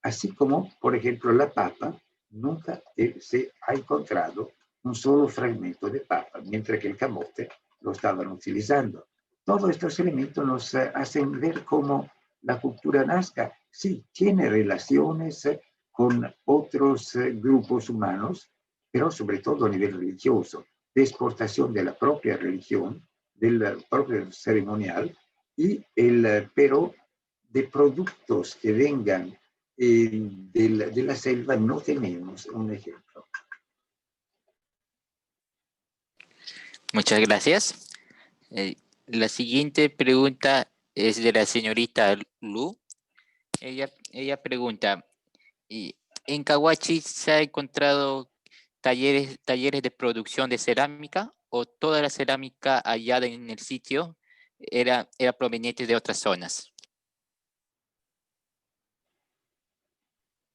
Así como, por ejemplo, la papa, nunca se ha encontrado un solo fragmento de papa, mientras que el camote lo estaban utilizando. Todos estos elementos nos hacen ver cómo la cultura nazca sí tiene relaciones con otros grupos humanos, pero sobre todo a nivel religioso, de exportación de la propia religión, del propio ceremonial, pero de productos que vengan de la selva no tenemos un ejemplo. Muchas gracias. La siguiente pregunta es de la señorita Lu. Ella pregunta, ¿en Cahuachi se ha encontrado talleres de producción de cerámica o toda la cerámica hallada en el sitio era proveniente de otras zonas?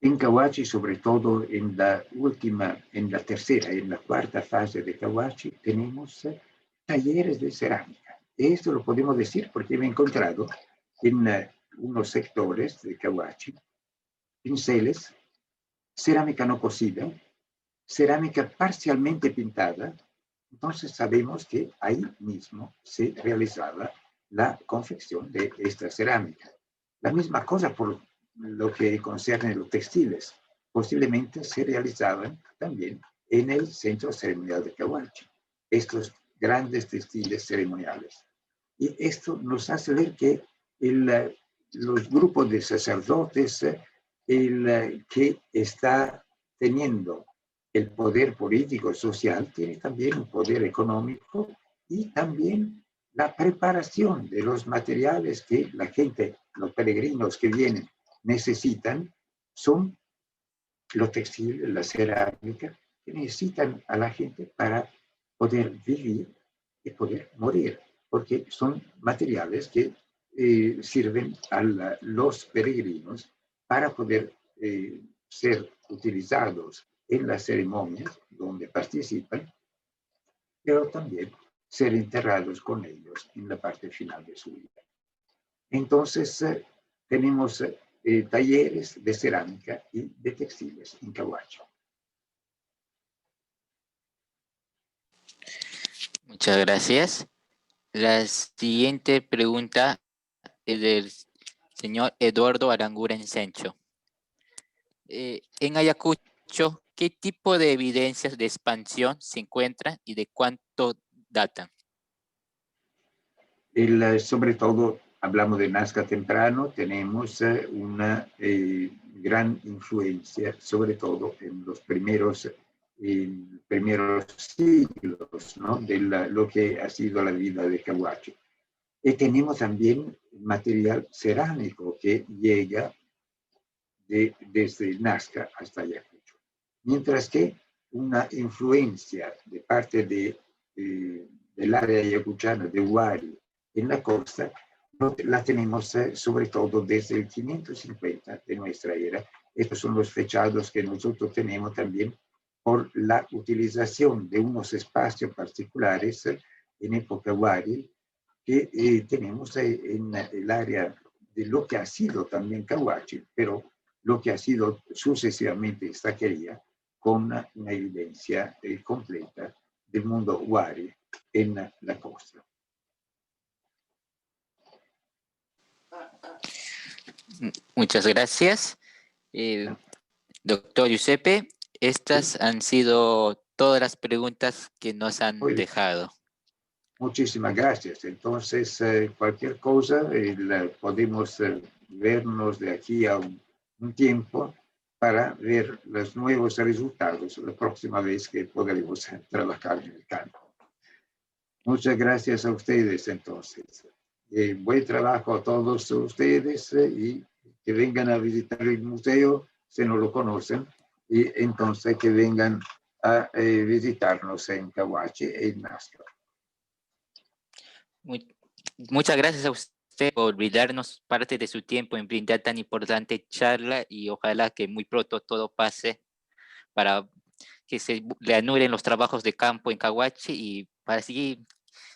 En Cahuachi, sobre todo en la última, en la tercera, en la cuarta fase de Cahuachi, tenemos talleres de cerámica. Esto lo podemos decir porque me he encontrado en unos sectores de Cahuachi, pinceles, cerámica no cocida, cerámica parcialmente pintada. Entonces sabemos que ahí mismo se realizaba la confección de esta cerámica. La misma cosa por lo que concierne a los textiles. Posiblemente se realizaban también en el centro ceremonial de Cahuachi, estos grandes textiles ceremoniales. Y esto nos hace ver que los grupos de sacerdotes, que está teniendo el poder político social, tiene también un poder económico y también la preparación de los materiales que la gente, los peregrinos que vienen, necesitan, son los textiles, la cerámica, que necesitan a la gente para poder vivir y poder morir, porque son materiales que sirven a los peregrinos para poder ser utilizados en las ceremonias donde participan, pero también ser enterrados con ellos en la parte final de su vida. Entonces, tenemos talleres de cerámica y de textiles en Cahuachi. Muchas gracias. La siguiente pregunta es del señor Eduardo Aranguren Sencho. En Ayacucho, ¿qué tipo de evidencias de expansión se encuentran y de cuánto datan? Sobre todo, hablamos de Nazca temprano, tenemos una gran influencia, sobre todo en los primeros siglos, ¿no? De lo que ha sido la vida de Cahuachi. Y tenemos también material cerámico que llega desde Nazca hasta Ayacucho. Mientras que una influencia de parte del área ayacuchana de Huari en la costa, la tenemos sobre todo desde el 550 de nuestra era. Estos son los fechados que nosotros tenemos también por la utilización de unos espacios particulares en época Huari que tenemos en el área de lo que ha sido también Cahuachi, pero lo que ha sido sucesivamente Estaquería, con una evidencia completa del mundo Huari en la costa. Muchas gracias. Doctor Giuseppe, estas han sido todas las preguntas que nos han dejado. Muchísimas gracias. Entonces, cualquier cosa, podemos vernos de aquí a un tiempo para ver los nuevos resultados la próxima vez que podremos trabajar en el campo. Muchas gracias a ustedes entonces. Buen trabajo a todos ustedes y que vengan a visitar el museo si no lo conocen y entonces que vengan a visitarnos en Cahuachi y en Nazca. Muchas gracias a usted por brindarnos parte de su tiempo en brindar tan importante charla y ojalá que muy pronto todo pase para que se reanuden los trabajos de campo en Cahuachi y para seguir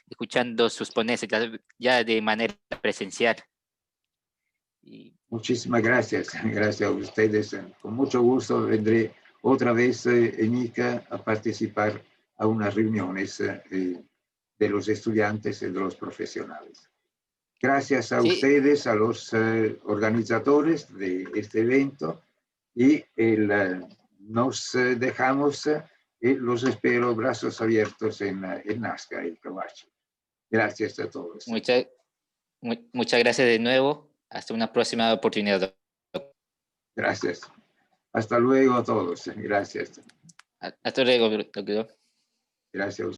escuchando sus ponencias ya de manera presencial. Muchísimas gracias. Gracias a ustedes. Con mucho gusto vendré otra vez en ICA a participar a unas reuniones de los estudiantes y de los profesionales. Gracias a ustedes, a los organizadores de este evento y nos dejamos los espero brazos abiertos en Nazca y Cahuachi. Gracias a todos. Muchas gracias de nuevo. Hasta una próxima oportunidad. Gracias. Hasta luego a todos. Gracias. Hasta luego, doctor. Gracias.